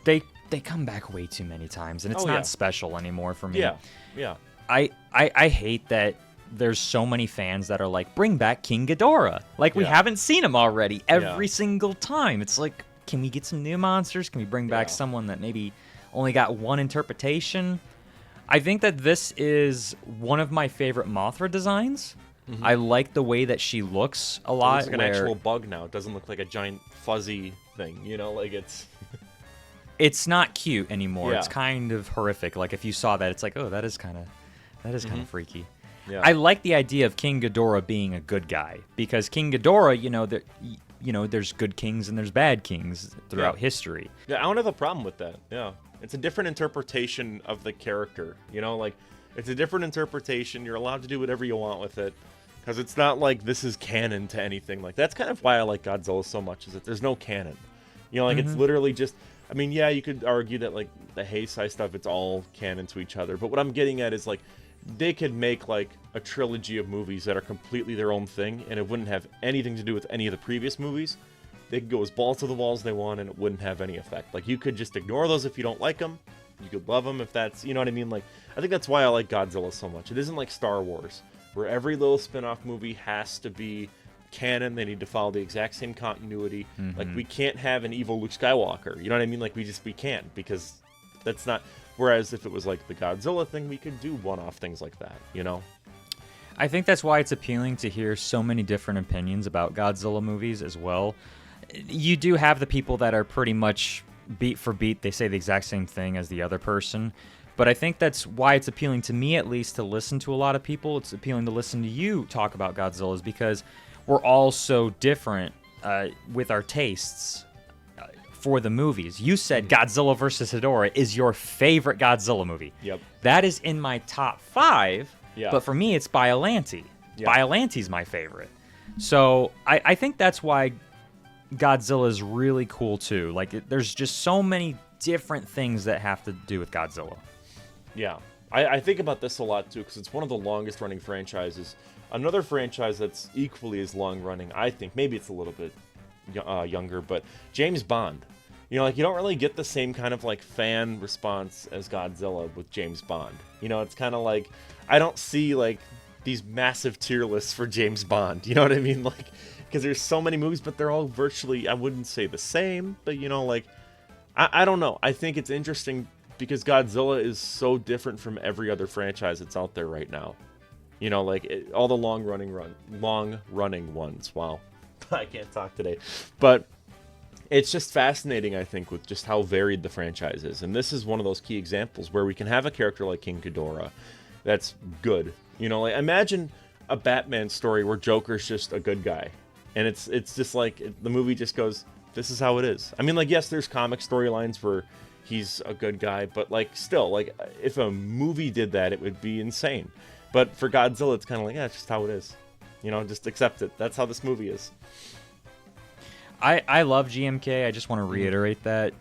They come back way too many times, and it's not special anymore for me. Yeah. I hate that there's so many fans that are like, bring back King Ghidorah. Like, we haven't seen him already every single time. It's like, can we get some new monsters? Can we bring back someone that maybe only got one interpretation? I think that this is one of my favorite Mothra designs. Mm-hmm. I like the way that she looks a lot. It looks like an actual bug now. It doesn't look like a giant fuzzy thing, you know? Like, it's... It's not cute anymore. Yeah. It's kind of horrific. Like, if you saw that, it's like, oh, that is kind of freaky. Yeah. I like the idea of King Ghidorah being a good guy, because King Ghidorah, there's good kings and there's bad kings throughout history. Yeah, I don't have a problem with that. Yeah. It's a different interpretation of the character, you know? Like, it's a different interpretation. You're allowed to do whatever you want with it, because it's not like this is canon to anything. Like, that's kind of why I like Godzilla so much, is that there's no canon. You know, like, it's literally just... I mean, yeah, you could argue that, like, the Heisei stuff, it's all canon to each other. But what I'm getting at is, like, they could make, like, a trilogy of movies that are completely their own thing, and it wouldn't have anything to do with any of the previous movies. They could go as balls to the walls they want, and it wouldn't have any effect. Like, you could just ignore those if you don't like them. You could love them if that's, you know what I mean? Like, I think that's why I like Godzilla so much. It isn't like Star Wars, where every little spin-off movie has to be canon. They need to follow the exact same continuity. Like, we can't have an evil Luke Skywalker, you know what I mean? Like, we can't, because that's not... Whereas if it was like the Godzilla thing, we could do one-off things like that, you know? I think that's why it's appealing to hear so many different opinions about Godzilla movies as well. You do have the people that are pretty much beat for beat, they say the exact same thing as the other person. But I think that's why it's appealing to me, at least, to listen to a lot of people. It's appealing to listen to you talk about Godzilla, is because we're all so different with our tastes for the movies. You said Godzilla vs. Hedorah is your favorite Godzilla movie. Yep. That is in my top 5, but for me, it's Biollante. Yeah. Biolante's my favorite. So I think that's why Godzilla is really cool, too. Like, there's just so many different things that have to do with Godzilla. Yeah. I think about this a lot, too, because it's one of the longest-running franchises. Another franchise that's equally as long-running, I think, maybe it's a little bit younger, but James Bond. You know, like, you don't really get the same kind of, like, fan response as Godzilla with James Bond. You know, it's kind of like, I don't see, like, these massive tier lists for James Bond. You know what I mean? Like, because there's so many movies, but they're all virtually, I wouldn't say the same, but, you know, like, I don't know. I think it's interesting because Godzilla is so different from every other franchise that's out there right now. You know, like, all the long-running ones. Wow. I can't talk today. But it's just fascinating, I think, with just how varied the franchise is. And this is one of those key examples where we can have a character like King Ghidorah that's good. You know, like, imagine a Batman story where Joker's just a good guy. And it's just like, the movie just goes, this is how it is. I mean, like, yes, there's comic storylines where he's a good guy, but, like, still, like, if a movie did that, it would be insane. But for Godzilla, it's kind of like, yeah, it's just how it is. You know, just accept it. That's how this movie is. I love GMK. I just want to reiterate that,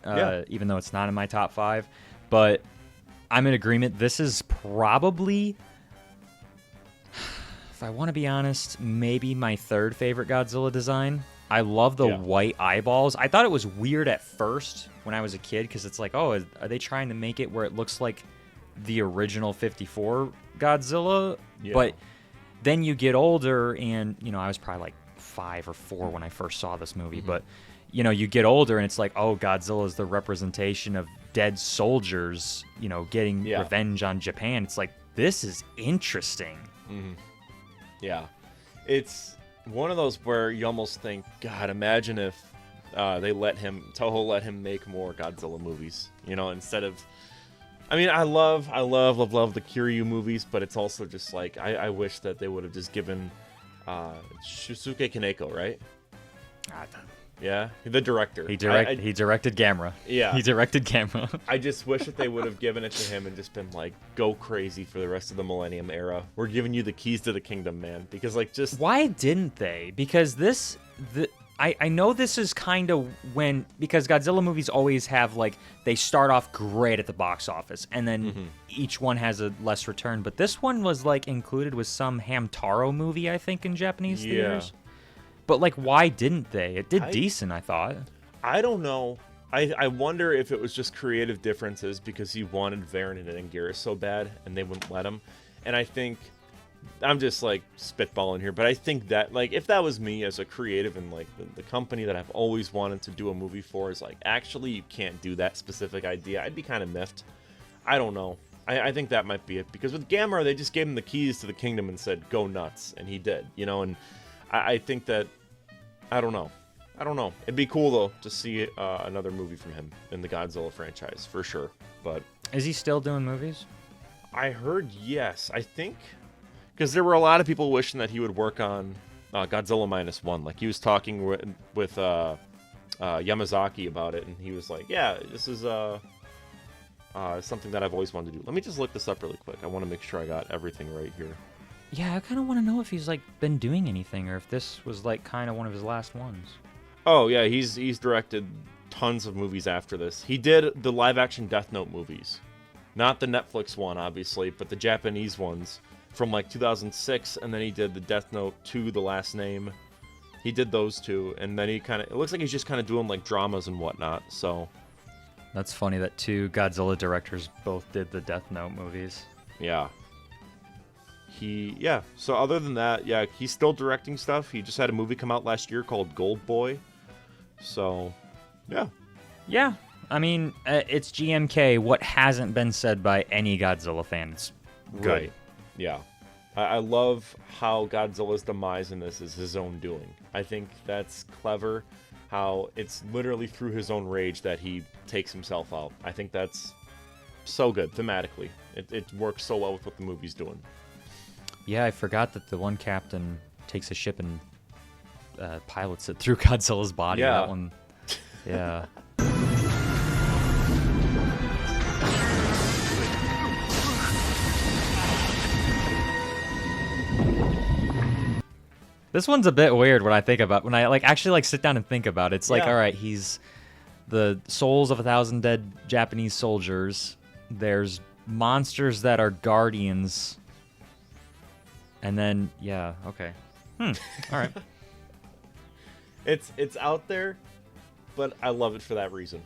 even though it's not in my top 5. But I'm in agreement. This is probably, if I want to be honest, maybe my 3rd favorite Godzilla design. I love the white eyeballs. I thought it was weird at first when I was a kid because it's like, oh, are they trying to make it where it looks like the original 54 Godzilla? Yeah. But then you get older and, you know, I was probably like 5 or 4 when I first saw this movie, but you know, you get older and it's like, oh, Godzilla is the representation of dead soldiers, you know, getting revenge on Japan. It's like, this is interesting. Yeah, it's one of those where you almost think, God, imagine if Toho let him make more Godzilla movies, you know, instead of, I mean, I love the Kiryu movies, but it's also just like, I wish that they would have just given Shusuke Kaneko, right? Yeah, the director. He directed Gamera. Yeah. He directed Gamera. I just wish that they would have given it to him and just been like, go crazy for the rest of the Millennium Era. We're giving you the keys to the kingdom, man. Because, like, just... Why didn't they? Because I know this is kind of when... Because Godzilla movies always have, like, they start off great at the box office, and then each one has a less return. But this one was, like, included with some Hamtaro movie, I think, in Japanese theaters. But, like, why didn't they? It did decent, I thought. I don't know. I wonder if it was just creative differences because he wanted Varen and Anguirus so bad, and they wouldn't let him. And I think... I'm just, like, spitballing here, but I think that, like, if that was me as a creative and, like, the company that I've always wanted to do a movie for is, like, actually you can't do that specific idea, I'd be kind of miffed. I don't know. I think that might be it. Because with Gamera, they just gave him the keys to the kingdom and said, go nuts. And he did, you know? And I think that... I don't know. It'd be cool, though, to see another movie from him in the Godzilla franchise, for sure. But is he still doing movies? I heard yes. I think... Because there were a lot of people wishing that he would work on Godzilla -1. Like, he was talking with Yamazaki about it, and he was like, yeah, this is something that I've always wanted to do. Let me just look this up really quick. I want to make sure I got everything right here. Yeah, I kind of want to know if he's, like, been doing anything, or if this was, like, kind of one of his last ones. Oh, yeah, he's directed tons of movies after this. He did the live-action Death Note movies. Not the Netflix one, obviously, but the Japanese ones from, like, 2006, and then he did the Death Note 2, The Last Name. He did those two, and then he kind of... It looks like he's just kind of doing, like, dramas and whatnot, so... That's funny that 2 Godzilla directors both did the Death Note movies. Yeah. So other than that, yeah, he's still directing stuff. He just had a movie come out last year called Gold Boy. So, yeah. Yeah, I mean, it's GMK. What hasn't been said by any Godzilla fan? It's good. Right. Yeah. I love how Godzilla's demise in this is his own doing. I think that's clever, how it's literally through his own rage that he takes himself out. I think that's so good, thematically. It works so well with what the movie's doing. Yeah, I forgot that the one captain takes a ship and pilots it through Godzilla's body. Yeah. That one, yeah. This one's a bit weird when I think about when I actually sit down and think about it. It's like, all right, he's the souls of 1,000 dead Japanese soldiers. There's monsters that are guardians. And then, yeah, okay. All right. It's out there, but I love it for that reason.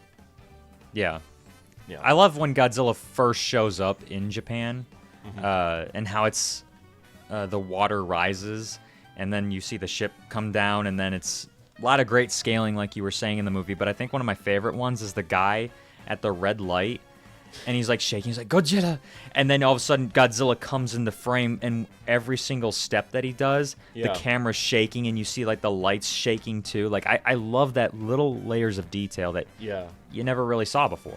Yeah. Yeah. I love when Godzilla first shows up in Japan, Mm-hmm. and how it's the water rises, and then you see the ship come down, and then it's a lot of great scaling, like you were saying in the movie. But I think one of my favorite ones is the guy at the red light, and he's like shaking. He's like, Godzilla! And then all of a sudden, Godzilla comes into frame, and every single step that he does, the camera's shaking, and you see like the lights shaking too. Like, I love that little layers of detail that you never really saw before.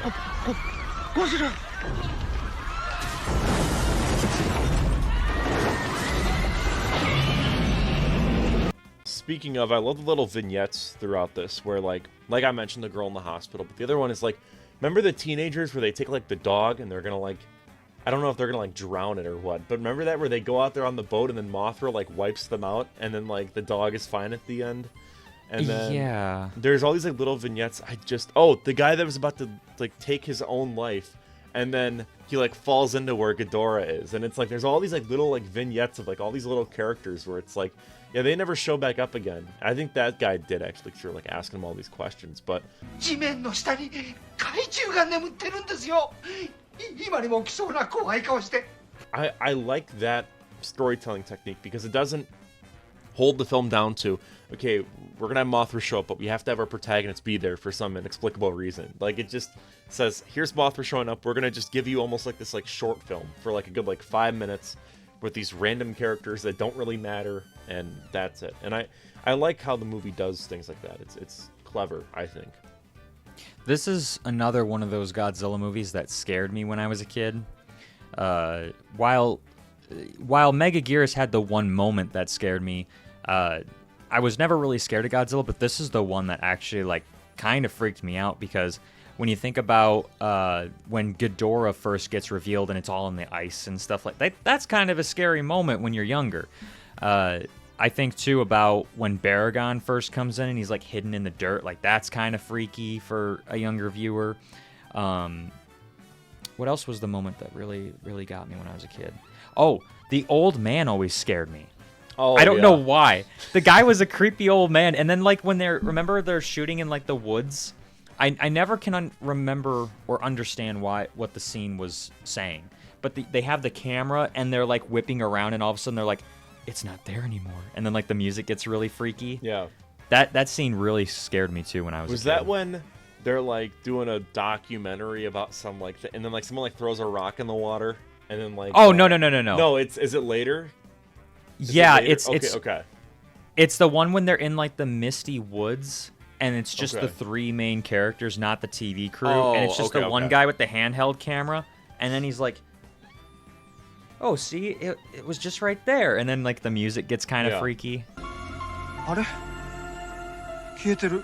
Speaking of, I love the little vignettes throughout this where, like I mentioned, the girl in the hospital, but the other one is like, remember the teenagers where they take like the dog and they're gonna like, I don't know if they're gonna like drown it or what, but remember that where they go out there on the boat and then Mothra like wipes them out and then like the dog is fine at the end, and then there's all these like little vignettes. The guy that was about to like take his own life, and then he like falls into where Ghidorah is, and it's like there's all these like little like vignettes of like all these little characters where it's like, yeah, they never show back up again. I think that guy did actually, sure, like asking him all these questions, but I like that storytelling technique because it doesn't hold the film down to, okay, we're gonna have Mothra show up, but we have to have our protagonist be there for some inexplicable reason. Like, it just says, here's Mothra showing up, we're gonna just give you almost like this like short film for like a good like 5 minutes with these random characters that don't really matter, and that's it. And I like how the movie does things like that. It's clever, I think. This is another one of those Godzilla movies that scared me when I was a kid. While Megaguirus had the one moment that scared me, I was never really scared of Godzilla, but this is the one that actually like kind of freaked me out, because when you think about when Ghidorah first gets revealed and it's all in the ice and stuff like that, that's kind of a scary moment when you're younger. I think too about when Baragon first comes in and he's like hidden in the dirt, like that's kind of freaky for a younger viewer. What else was the moment that really got me when I was a kid? Oh, the old man always scared me. Oh, I don't know why. The guy was a creepy old man, and then like when remember they're shooting in like the woods. I never can remember or understand what the scene was saying, but they have the camera and they're like whipping around, and all of a sudden they're like, it's not there anymore, and then like the music gets really freaky. Yeah, that scene really scared me too when I was a kid. Was that when they're like doing a documentary about some like and then like someone like throws a rock in the water and then like no. No, is it later? Okay. It's the one when they're in like the misty woods, and it's just the three main characters, not the TV crew, and it's just the one guy with the handheld camera, and then he's like, oh, see, it was just right there, and then like the music gets kind of freaky. あれ消えてる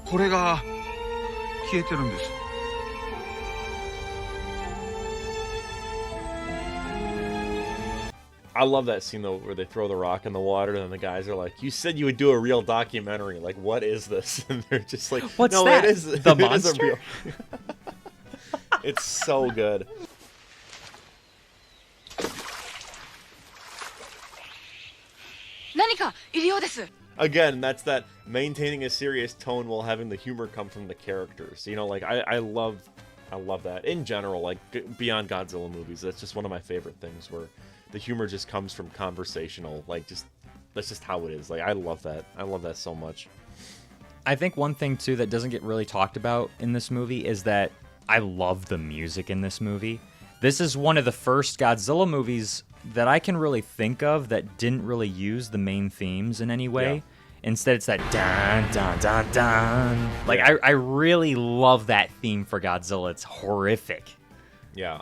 これが消えてるんです I love that scene though, where they throw the rock in the water, and then the guys are like, "You said you would do a real documentary. Like, what is this?" And they're just like, "What's no, that? It is the it monster." Is a real... It's so good. Again, that's that maintaining a serious tone while having the humor come from the characters. You know, like I love that in general. Like beyond Godzilla movies, that's just one of my favorite things where the humor just comes from conversational. Like that's just how it is. Like I love that. I love that so much. I think one thing too that doesn't get really talked about in this movie is that I love the music in this movie. This is one of the first Godzilla movies that I can really think of that didn't really use the main themes in any way. Yeah. Instead, it's that dun dun dun dun. Like I really love that theme for Godzilla. It's horrific. Yeah,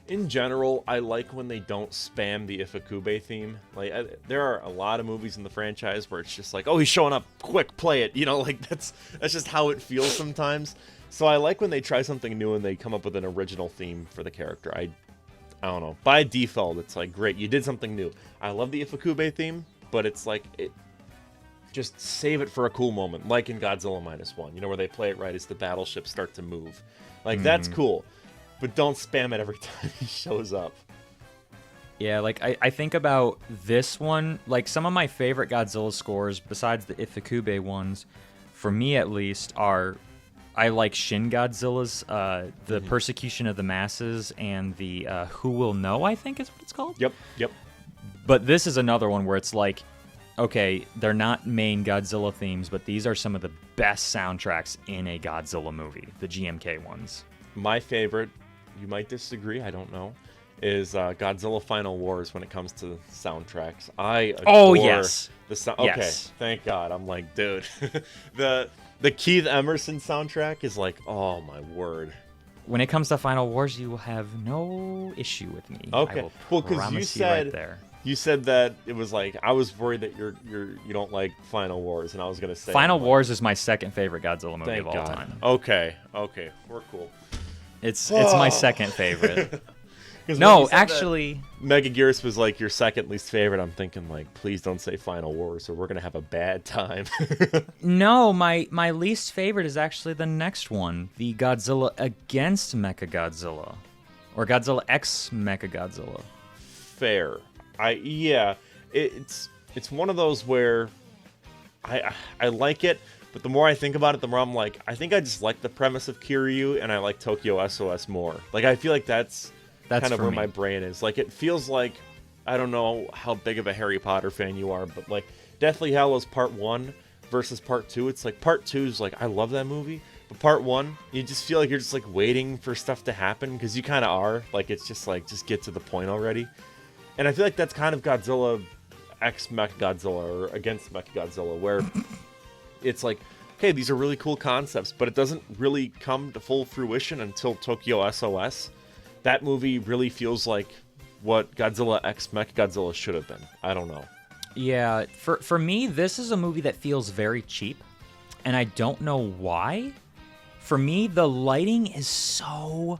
in general, I like when they don't spam the Ifukube theme. Like there are a lot of movies in the franchise where it's just like, oh, he's showing up, quick, play it. You know, like that's just how it feels sometimes. So I like when they try something new and they come up with an original theme for the character. I don't know. By default, it's like, great, you did something new. I love the Ifukube theme, but it's like, just save it for a cool moment, like in Godzilla -1, you know, where they play it right as the battleships start to move. Like, that's cool, but don't spam it every time he shows up. Yeah, like I think about this one, like some of my favorite Godzilla scores, besides the Ifukube ones, for me at least, are I like Shin Godzilla's, the Persecution of the Masses, and the Who Will Know, I think is what it's called. Yep. But this is another one where it's like, okay, they're not main Godzilla themes, but these are some of the best soundtracks in a Godzilla movie, the GMK ones. My favorite, you might disagree, I don't know, is Godzilla Final Wars when it comes to soundtracks. I adore the sound. Okay, yes. Thank God. I'm like, dude, the Keith Emerson soundtrack is like, oh my word. When it comes to Final Wars, you will have no issue with me. Okay, I will well, because promise you you said right there. you said that it was like I was worried that you don't like Final Wars, and I was gonna say Final Wars is my second favorite Godzilla movie thank of all God. time. Okay, we're cool. It's my second favorite. 'Cause when No, you said actually, that Megaguirus was like your second least favorite. I'm thinking like, please don't say Final Wars, or we're gonna have a bad time. no, my least favorite is actually the next one, the Godzilla against Mechagodzilla, or Godzilla X Mechagodzilla. Fair. It's one of those where I like it, but the more I think about it, the more I'm like, I think I just like the premise of Kiryu, and I like Tokyo S.O.S. more. Like, I feel like that's kind of where my brain is. Like, it feels like, I don't know how big of a Harry Potter fan you are, but like Deathly Hallows Part 1 versus Part 2, it's like Part 2 is like, I love that movie, but Part 1, you just feel like you're just like waiting for stuff to happen, because you kind of are. Like, it's just like, just get to the point already. And I feel like that's kind of Godzilla X Mechagodzilla, or against Mechagodzilla, where it's like, okay, these are really cool concepts, but it doesn't really come to full fruition until Tokyo S.O.S. That movie really feels like what Godzilla X Mechagodzilla should have been. I don't know. Yeah, for me, this is a movie that feels very cheap, and I don't know why. For me, the lighting is so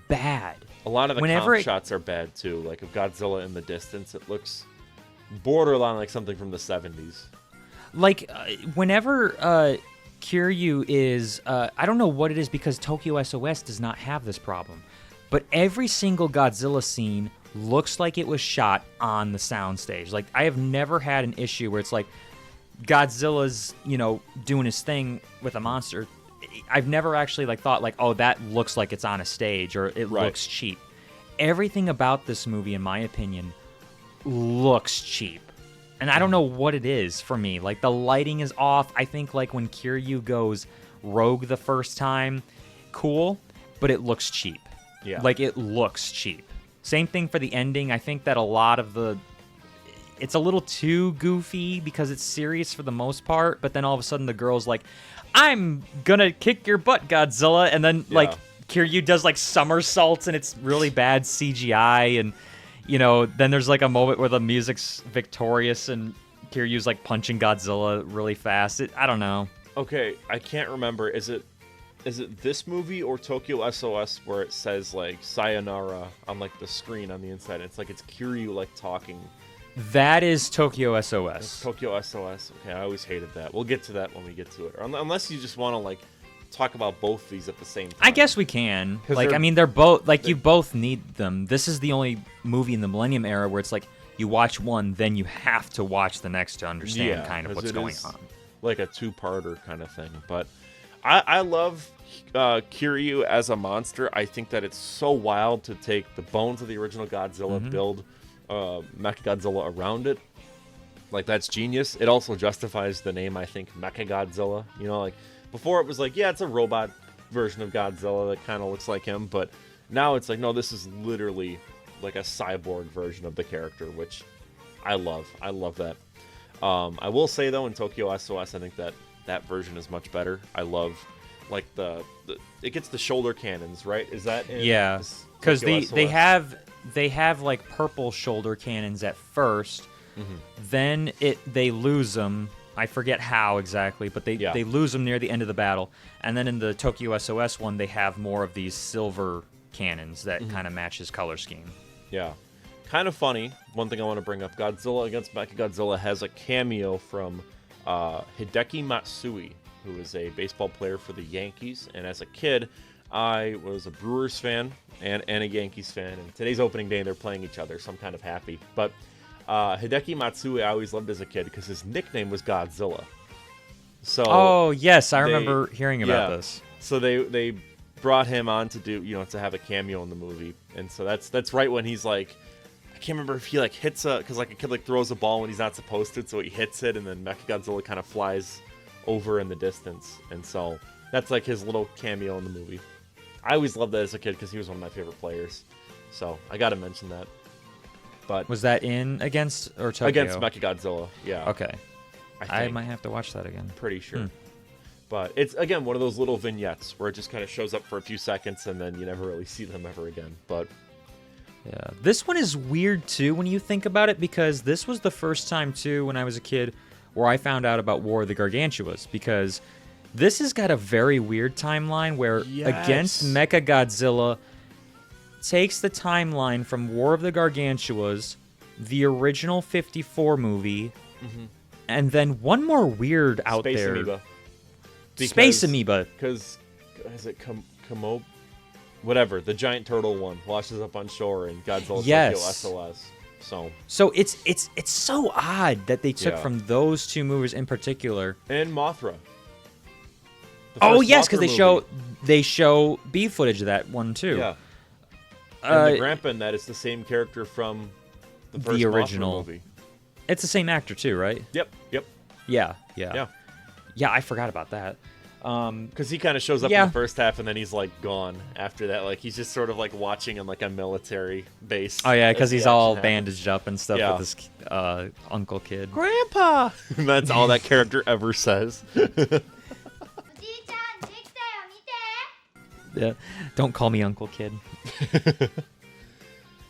bad. A lot of the comp shots are bad, too. Like, of Godzilla in the distance, it looks borderline like something from the 70s. Like, whenever Kiryu is... I don't know what it is, because Tokyo S.O.S. does not have this problem. But every single Godzilla scene looks like it was shot on the soundstage. Like, I have never had an issue where it's like Godzilla's, doing his thing with a monster. I've never actually thought oh, that looks like it's on a stage, or it looks cheap. Everything about this movie, in my opinion, looks cheap. And I don't know what it is for me. Like, the lighting is off. I think when Kiryu goes rogue the first time, cool, but it looks cheap. Yeah. Like, it looks cheap. Same thing for the ending. I think that a lot of it's a little too goofy because it's serious for the most part, but then all of a sudden the girl's like, I'm gonna kick your butt, Godzilla, and then Kiryu does somersaults, and it's really bad CGI, and then there's a moment where the music's victorious and Kiryu's punching Godzilla really fast. I don't know. Okay, I can't remember. Is it this movie or Tokyo S.O.S. where it says sayonara on the screen on the inside? It's it's Kiryu talking. That is Tokyo S.O.S. It's Tokyo S.O.S. Okay, I always hated that. We'll get to that when we get to it. Or unless you just want to talk about both these at the same time. I guess we can. They're both you both need them. This is the only movie in the Millennium Era where it's you watch one, then you have to watch the next to understand kind of what's going on. Like a two-parter kind of thing. But I love Kiryu as a monster. I think that it's so wild to take the bones of the original Godzilla, build Mechagodzilla around it. That's genius. It also justifies the name, I think, Mechagodzilla. Before it was it's a robot version of Godzilla that kind of looks like him, but now it's no, this is literally a cyborg version of the character, which I love. I love that. I will say, though, in Tokyo S.O.S., I think that version is much better. I love, it gets the shoulder cannons, right? Is that in because they have purple shoulder cannons at first, then they lose them. I forget how exactly, but they lose them near the end of the battle. And then in the Tokyo S.O.S. one, they have more of these silver cannons that kind of match his color scheme. Yeah. Kind of funny. One thing I want to bring up, Godzilla against Mechagodzilla has a cameo from Hideki Matsui, who is a baseball player for the Yankees. And as a kid, I was a Brewers fan and a Yankees fan, and today's opening day they're playing each other, so I'm kind of happy. But Hideki Matsui I always loved as a kid because his nickname was Godzilla. So oh yes, I remember hearing about this. So they brought him on to do to have a cameo in the movie, and so that's right when he's like, I can't remember if he like hits because like a kid like throws a ball when he's not supposed to, so he hits it, and then Mechagodzilla kind of flies over in the distance, and so that's like his little cameo in the movie. I always loved that as a kid because he was one of my favorite players, so I got to mention that. But was that in against or Tokyo? Against Mechagodzilla, yeah. Okay, I might have to watch that again. Pretty sure. But it's, again, one of those little vignettes where it just kind of shows up for a few seconds and then you never really see them ever again. But yeah, this one is weird too when you think about it, because this was the first time too when I was a kid where I found out about War of the Gargantuas, because this has got a very weird timeline where Against Mechagodzilla takes the timeline from War of the Gargantuas, the original 54 movie, and then one more weird out Space there. Amoeba. Space Amoeba. Because, is it Komodo? Whatever, the giant turtle one washes up on shore and Godzilla's S.O.S. So it's so odd that they took from those two movies in particular. And Mothra. Oh yes, because they show B footage of that one too. Yeah. And the grandpa in that is the same character from the first original Mothra movie. It's the same actor too, right? Yep. Yeah, I forgot about that. Because he kind of shows up in the first half and then he's like gone after that. Like he's just sort of like watching in like a military base. Oh yeah, because he's all bandaged up and stuff with his uncle kid. Grandpa! That's all that character ever says. Yeah, don't call me Uncle Kid.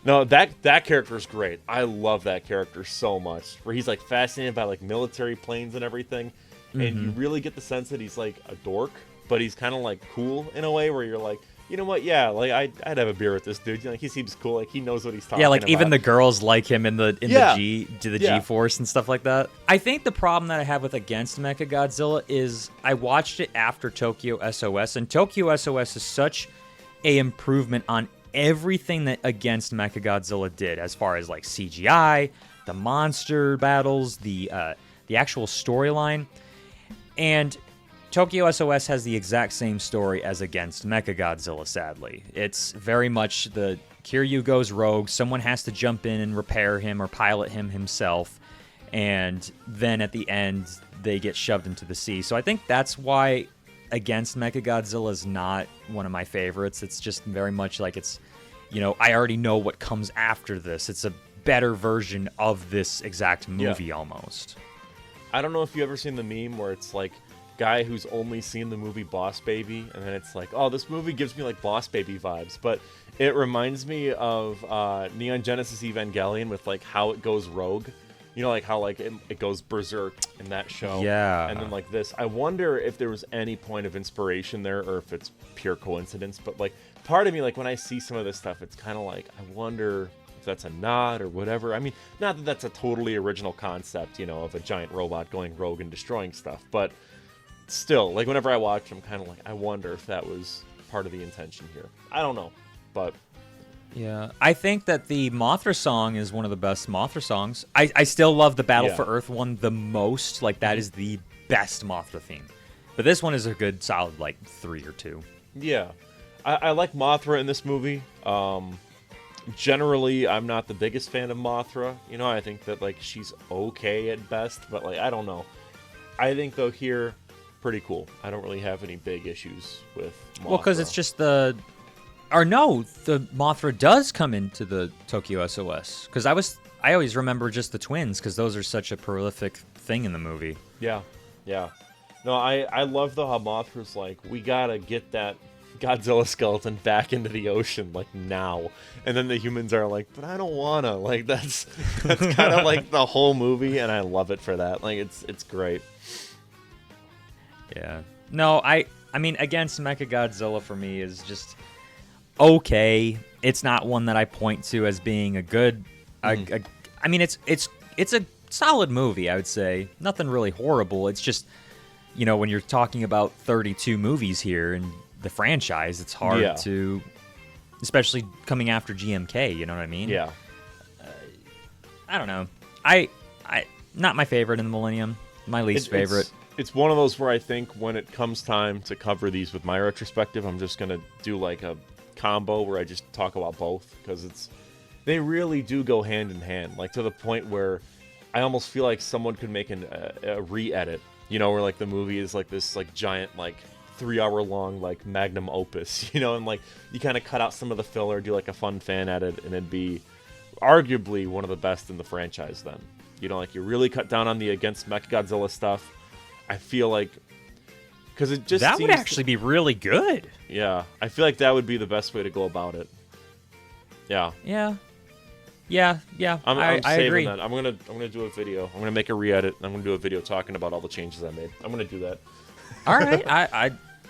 No, that character is great. I love that character so much. Where he's like fascinated by like military planes and everything, and you really get the sense that he's like a dork, but he's kind of like cool in a way where you're like, you know what? Yeah, like I'd have a beer with this dude. Like he seems cool. Like he knows what he's talking about. Yeah, like even the girls like him in the G-Force and stuff like that. I think the problem that I have with Against Mechagodzilla is I watched it after Tokyo S.O.S. and Tokyo S.O.S. is such a improvement on everything that Against Mechagodzilla did, as far as like CGI, the monster battles, the actual storyline, and Tokyo S.O.S. has the exact same story as Against Mechagodzilla, sadly. It's very much the Kiryu goes rogue, someone has to jump in and repair him or pilot him himself, and then at the end, they get shoved into the sea. So I think that's why Against Mechagodzilla is not one of my favorites. It's just very much like it's, I already know what comes after this. It's a better version of this exact movie almost. I don't know if you've ever seen the meme where it's like, guy who's only seen the movie Boss Baby, and then it's like, oh, this movie gives me like Boss Baby vibes, but it reminds me of Neon Genesis Evangelion with like how it goes rogue, like how like it goes berserk in that show, and then like this. I wonder if there was any point of inspiration there or if it's pure coincidence, but like part of me, like when I see some of this stuff, it's kind of like I wonder if that's a nod or whatever. I mean, not that that's a totally original concept, of a giant robot going rogue and destroying stuff, but still, like whenever I watch, I'm kind of like, I wonder if that was part of the intention here. I don't know, but yeah, I think that the Mothra song is one of the best Mothra songs. I still love the Battle for Earth one the most. Like that is the best Mothra theme, but this one is a good solid like 3 or 2. Yeah, I like Mothra in this movie. Generally, I'm not the biggest fan of Mothra. I think that like she's okay at best, but like I don't know. I think though here, pretty cool. I don't really have any big issues with Mothra. Well, because it's just the Mothra does come into the Tokyo S.O.S. Because I always remember just the twins, because those are such a prolific thing in the movie. Yeah. No, I love how Mothra's like, we gotta get that Godzilla skeleton back into the ocean, like now. And then the humans are like, but I don't wanna. Like that's kind of like the whole movie, and I love it for that. Like it's great. Yeah. No, I mean, Against Mechagodzilla for me is just okay. It's not one that I point to as being a good. I mean, it's a solid movie, I would say. Nothing really horrible. It's just, when you're talking about 32 movies here, and the franchise, it's hard to, especially coming after GMK. You know what I mean? Yeah. I don't know. I not my favorite in the Millennium. My least favorite. It's one of those where I think when it comes time to cover these with my retrospective, I'm just gonna do like a combo where I just talk about both, because they really do go hand in hand, like to the point where I almost feel like someone could make a re-edit, where like the movie is like this like giant like 3-hour long like magnum opus, and like you kind of cut out some of the filler, do like a fun fan edit, and it'd be arguably one of the best in the franchise then. Like you really cut down on the against Mechagodzilla stuff. I feel like, because it just that would actually be really good. Yeah, I feel like that would be the best way to go about it. Yeah. I'm I saving agree. that. I'm gonna do a video. I'm gonna make a re-edit. I'm gonna do a video talking about all the changes I made. I'm gonna do that. All right,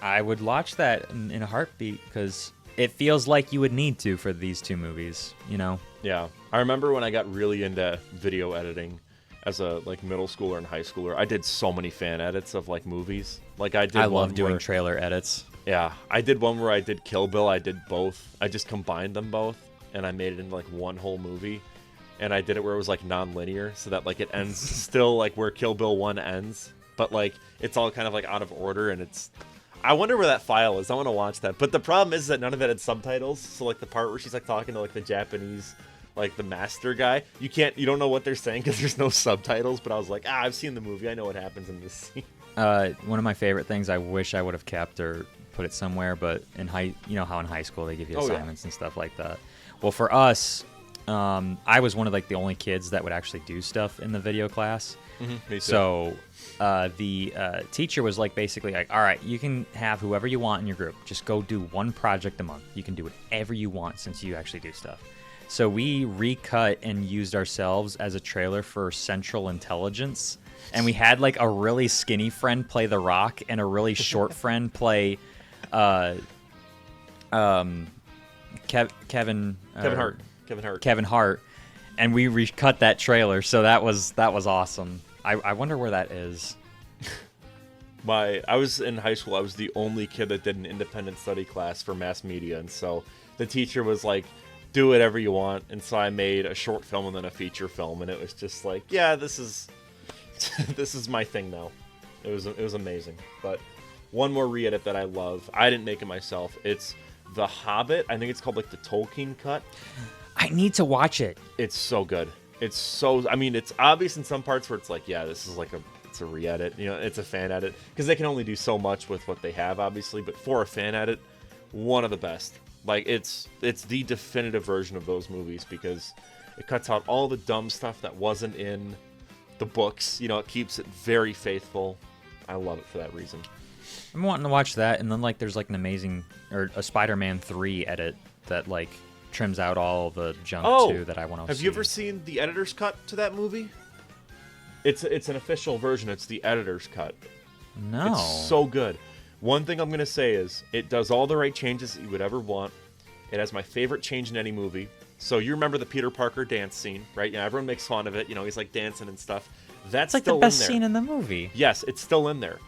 I would watch that in a heartbeat, because it feels like you would need to for these two movies. Yeah, I remember when I got really into video editing as a like middle schooler and high schooler. I did so many fan edits of like movies. Like I love doing trailer edits. Yeah, I did one where I did Kill Bill. I did both. I just combined them both, and I made it into like one whole movie. And I did it where it was like non-linear, so that like it ends still like where Kill Bill 1 ends, but like it's all kind of like out of order, and I wonder where that file is. I want to watch that. But the problem is that none of it had subtitles. So like the part where she's like talking to like the Japanese, like the master guy, you don't know what they're saying because there's no subtitles. But I was like, I've seen the movie. I know what happens in this scene. One of my favorite things I wish I would have kept or put it somewhere, but in how in high school they give you assignments and stuff like that. Well, for us, I was one of like the only kids that would actually do stuff in the video class. Me too. So the teacher was like basically like, all right, you can have whoever you want in your group. Just go do one project a month. You can do whatever you want since you actually do stuff. So we recut and used ourselves as a trailer for Central Intelligence. And we had like a really skinny friend play The Rock and a really short friend play Kevin Hart. And we recut that trailer, so that was awesome. I wonder where that is. I was in high school. I was the only kid that did an independent study class for mass media, and so the teacher was like, do whatever you want. And so I made a short film and then a feature film, and it was just like, yeah, this is this is my thing now. It was amazing. But one more re-edit that I love. I didn't make it myself. It's The Hobbit. I think it's called like the Tolkien cut. I need to watch it. It's so good. It's obvious in some parts where it's like, yeah, this is like it's a re-edit. It's a fan edit, because they can only do so much with what they have, obviously. But for a fan edit, one of the best. Like it's the definitive version of those movies, because it cuts out all the dumb stuff that wasn't in the books. It keeps it very faithful. I love it for that reason. I'm wanting to watch that, and then like there's like an amazing or a Spider-Man 3 edit that like trims out all the junk too that I want to see. Have you ever seen the editor's cut to that movie? It's an official version. It's the editor's cut. No. It's so good. One thing I'm going to say is it does all the right changes that you would ever want. It has my favorite change in any movie. So you remember the Peter Parker dance scene, right? Yeah, everyone makes fun of it. He's like dancing and stuff. That's like still the best in there. scene in the movie. Yes, it's still in there.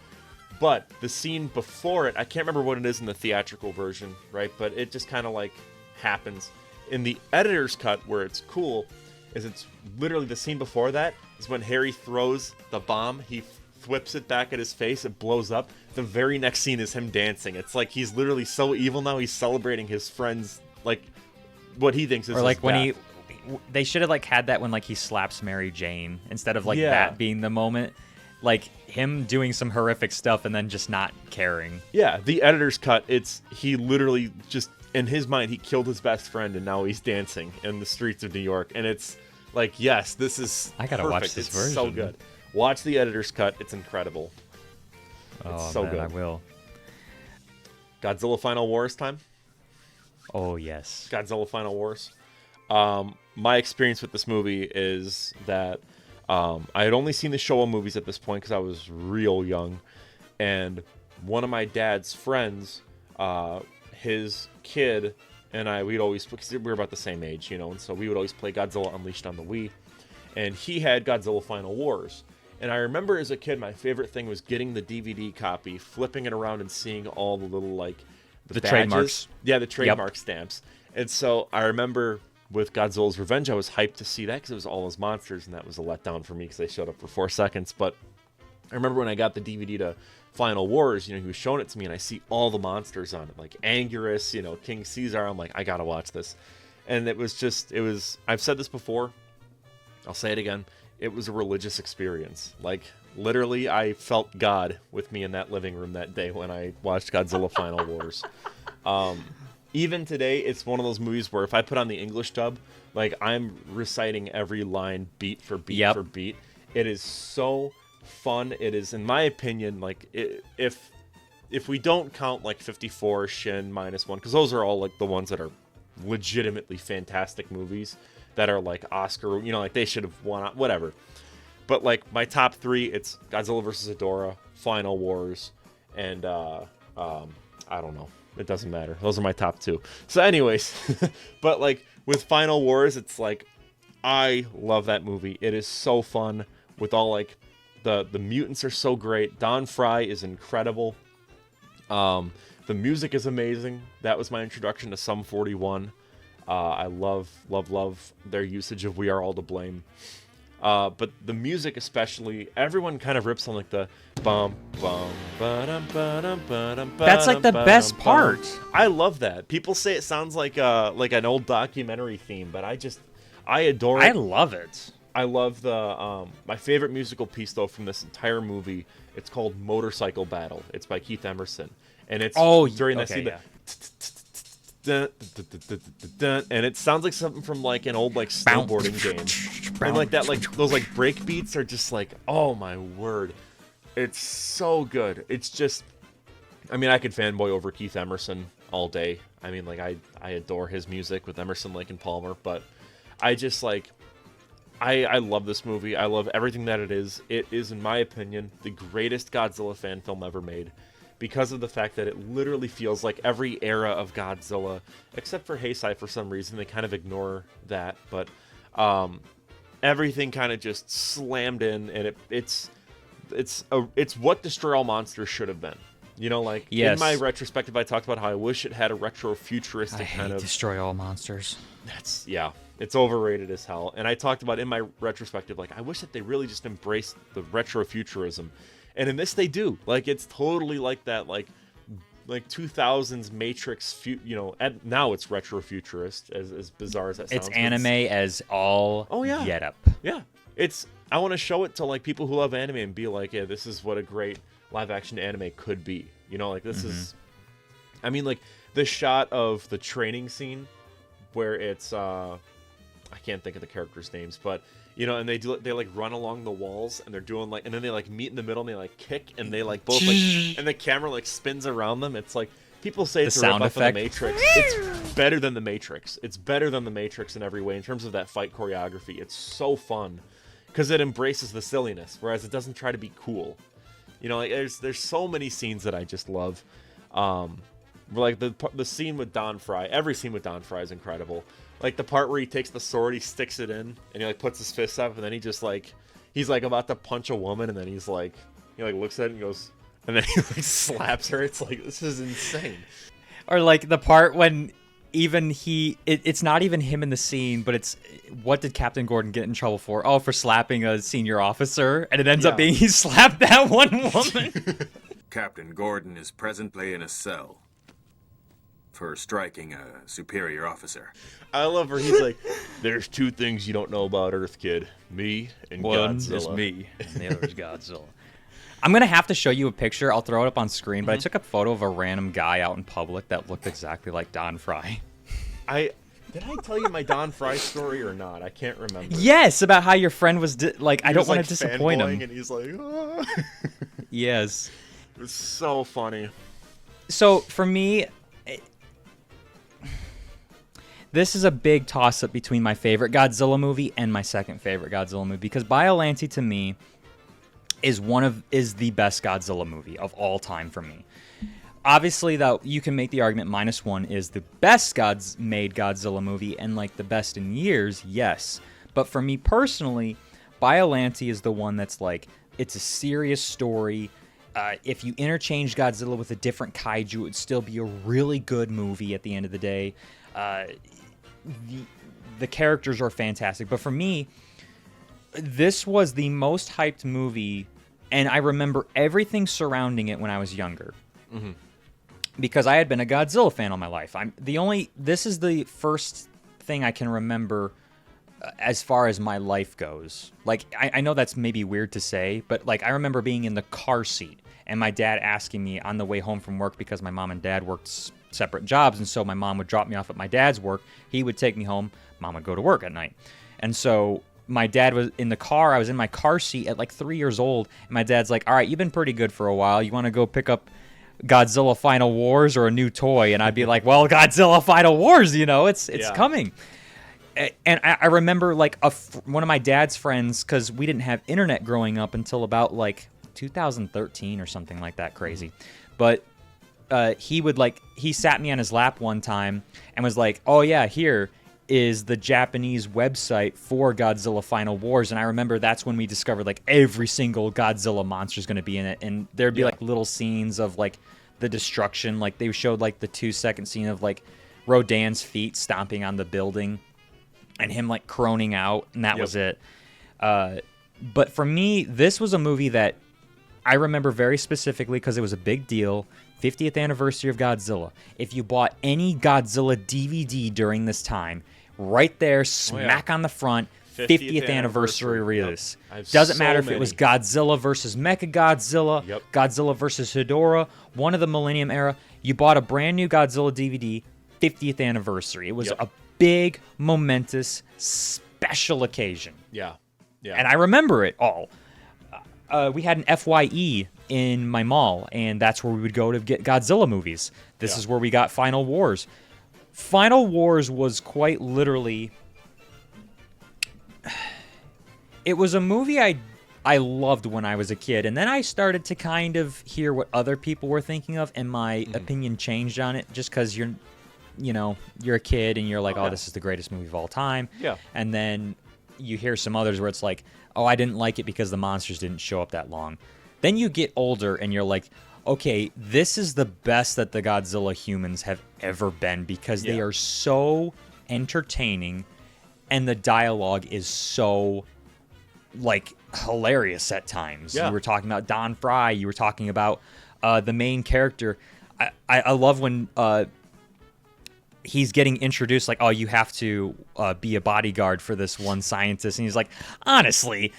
But the scene before it, I can't remember what it is in the theatrical version, right? But it just kind of like happens. In the editor's cut, where it's cool, is it's literally the scene before that is when Harry throws the bomb. He whips it back at his face. It blows up. The very next scene is him dancing. It's like he's literally so evil now. He's celebrating his friends, like what he thinks is. Or like his when death. they should have like had that when like he slaps Mary Jane instead of like that being the moment. Like him doing some horrific stuff and then just not caring. Yeah, the editor's cut. He literally just in his mind he killed his best friend and now he's dancing in the streets of New York. And it's like, yes, this is. I gotta perfect. watch this it's version. So good. Watch the editor's cut. It's incredible. It's so man, good. I will. Godzilla Final Wars time. Oh yes. Godzilla Final Wars. My experience with this movie is that I had only seen the Showa movies at this point because I was real young, and one of my dad's friends, his kid and I, we'd always, because we were about the same age, and so we would always play Godzilla Unleashed on the Wii, and he had Godzilla Final Wars. And I remember as a kid, my favorite thing was getting the DVD copy, flipping it around and seeing all the little, like, the trademarks. Yeah, the trademark stamps. And so I remember with Godzilla's Revenge, I was hyped to see that because it was all those monsters, and that was a letdown for me because they showed up for 4 seconds. But I remember when I got the DVD to Final Wars, he was showing it to me, and I see all the monsters on it, like Anguirus, King Caesar. I'm like, I gotta watch this. And it was I've said this before, I'll say it again, it was a religious experience. Like, literally, I felt God with me in that living room that day when I watched Godzilla Final Wars. Even today, it's one of those movies where if I put on the English dub, like, I'm reciting every line beat for beat for beat. It is so fun. It is, in my opinion, like, if we don't count, like, 54, Shin, -1, because those are all, like, the ones that are legitimately fantastic movies that are, like, Oscar, like, they should have won, whatever. But, like, my top 3, it's Godzilla vs. Ghidorah, Final Wars, and, I don't know. It doesn't matter. Those are my top 2. So anyways, but like with Final Wars, it's like, I love that movie. It is so fun with all like the mutants are so great. Don Fry is incredible. The music is amazing. That was my introduction to Sum 41. I love their usage of We Are All to Blame. But the music especially, everyone kind of rips on like the bum bum ba-dum ba-dum ba-dum. That's like the best part. I love that. People say it sounds like an old documentary theme, but I adore it. I love it. I love the my favorite musical piece though from this entire movie. It's called Motorcycle Battle. It's by Keith Emerson, and it's during that scene. And it sounds like something from like an old like snowboarding game, and like that, like those like break beats are just like, oh my word, it's so good. It's just, I mean, I could fanboy over Keith Emerson all day. I mean, like I adore his music with Emerson, Lake and Palmer, but I just like I love this movie. I love everything that it is. It is, in my opinion, the greatest Godzilla fan film ever made. Because of the fact that it literally feels like every era of Godzilla, except for Heisei for some reason, they kind of ignore that, but everything kind of just slammed in, and it's what Destroy All Monsters should have been. Like in my retrospective, I talked about how I wish it had a retro-futuristic kind of Destroy All Monsters. It's overrated as hell. And I talked about in my retrospective, like, I wish that they really just embraced the retro-futurism. And in this, they do. Like, it's totally like that, like 2000s Matrix, now it's retro-futurist, as bizarre as that sounds. It's anime as all get up. Yeah. I want to show it to, like, people who love anime and be like, yeah, this is what a great live-action anime could be. Like, this is... I mean, like, the shot of the training scene where it's... I can't think of the characters' names, but... and they like run along the walls, and they're doing like, and then they like meet in the middle, and they like kick, and they like both like, and the camera like spins around them. It's like, people say it's a rip off of the Matrix. It's better than the Matrix. It's better than the Matrix in every way in terms of that fight choreography. It's so fun because it embraces the silliness, whereas it doesn't try to be cool. Like there's so many scenes that I just love. Like the scene with Don Fry. Every scene with Don Fry is incredible. Like the part where he takes the sword, he sticks it in, and he like puts his fist up, and then he's like about to punch a woman, and then he looks at it and goes, and then he like slaps her. It's like, this is insane. Or like the part when even it's not even him in the scene, but it's, what did Captain Gordon get in trouble for? Oh, for slapping a senior officer, and it ends up being he slapped that one woman. Captain Gordon is presently in a cell for striking a superior officer. I love her. He's like, there's 2 things you don't know about Earth, kid. Me and one Godzilla. One is me, and the other is Godzilla. I'm going to have to show you a picture. I'll throw it up on screen, but I took a photo of a random guy out in public that looked exactly like Don Fry. Did I tell you my Don Fry story or not? I can't remember. Yes, about how your friend was, I don't want to disappoint him. And he's like, oh. Yes. It was so funny. So, for me... This is a big toss-up between my favorite Godzilla movie and my second favorite Godzilla movie, because Biollante to me is the best Godzilla movie of all time for me. Obviously, that you can make the argument -1 is the best made Godzilla movie and like the best in years, yes. But for me personally, Biollante is the one that's like, it's a serious story. If you interchange Godzilla with a different kaiju, it would still be a really good movie at the end of the day. The characters are fantastic. But for me, this was the most hyped movie, and I remember everything surrounding it when I was younger. Mm-hmm. Because I had been a Godzilla fan all my life. This is the first thing I can remember as far as my life goes. Like, I know that's maybe weird to say, but like I remember being in the car seat and my dad asking me on the way home from work, because my mom and dad worked separate jobs, and so my mom would drop me off at my dad's work. He would take me home. Mom would go to work at night. And so my dad was in the car. I was in my car seat at like 3 years old, and my dad's like, all right, you've been pretty good for a while. You want to go pick up Godzilla Final Wars or a new toy? And I'd be like, well, Godzilla Final Wars, it's coming. And I remember like one of my dad's friends, because we didn't have internet growing up until about like 2013 or something like that crazy. But he sat me on his lap one time and was like, oh yeah, here is the Japanese website for Godzilla Final Wars. And I remember that's when we discovered like every single Godzilla monster is going to be in it. And there'd be like little scenes of like the destruction. Like they showed like the 2-second scene of like Rodan's feet stomping on the building and him like croning out. And that was it. But for me, this was a movie that I remember very specifically because it was a big deal. 50th anniversary of Godzilla. If you bought any Godzilla DVD during this time, right there, smack on the front, 50th anniversary release. Doesn't matter if it was Godzilla versus Mechagodzilla, Godzilla versus Hedorah, one of the Millennium Era. You bought a brand new Godzilla DVD, 50th anniversary. It was a big, momentous, special occasion. Yeah. And I remember it all. We had an FYE in my mall, and that's where we would go to get Godzilla movies. This is where we got Final Wars. Final Wars was quite literally... It was a movie I loved when I was a kid, and then I started to kind of hear what other people were thinking of, and my opinion changed on it, just because you're a kid, and you're like, oh, this is the greatest movie of all time. Yeah. And then you hear some others where it's like, oh, I didn't like it because the monsters didn't show up that long. Then you get older and you're like, okay, this is the best that the Godzilla humans have ever been, because they are so entertaining and the dialogue is so like hilarious at times. You were talking about Don Fry. You were talking about the main character. I love when he's getting introduced, like, oh, you have to be a bodyguard for this one scientist. And he's like, honestly,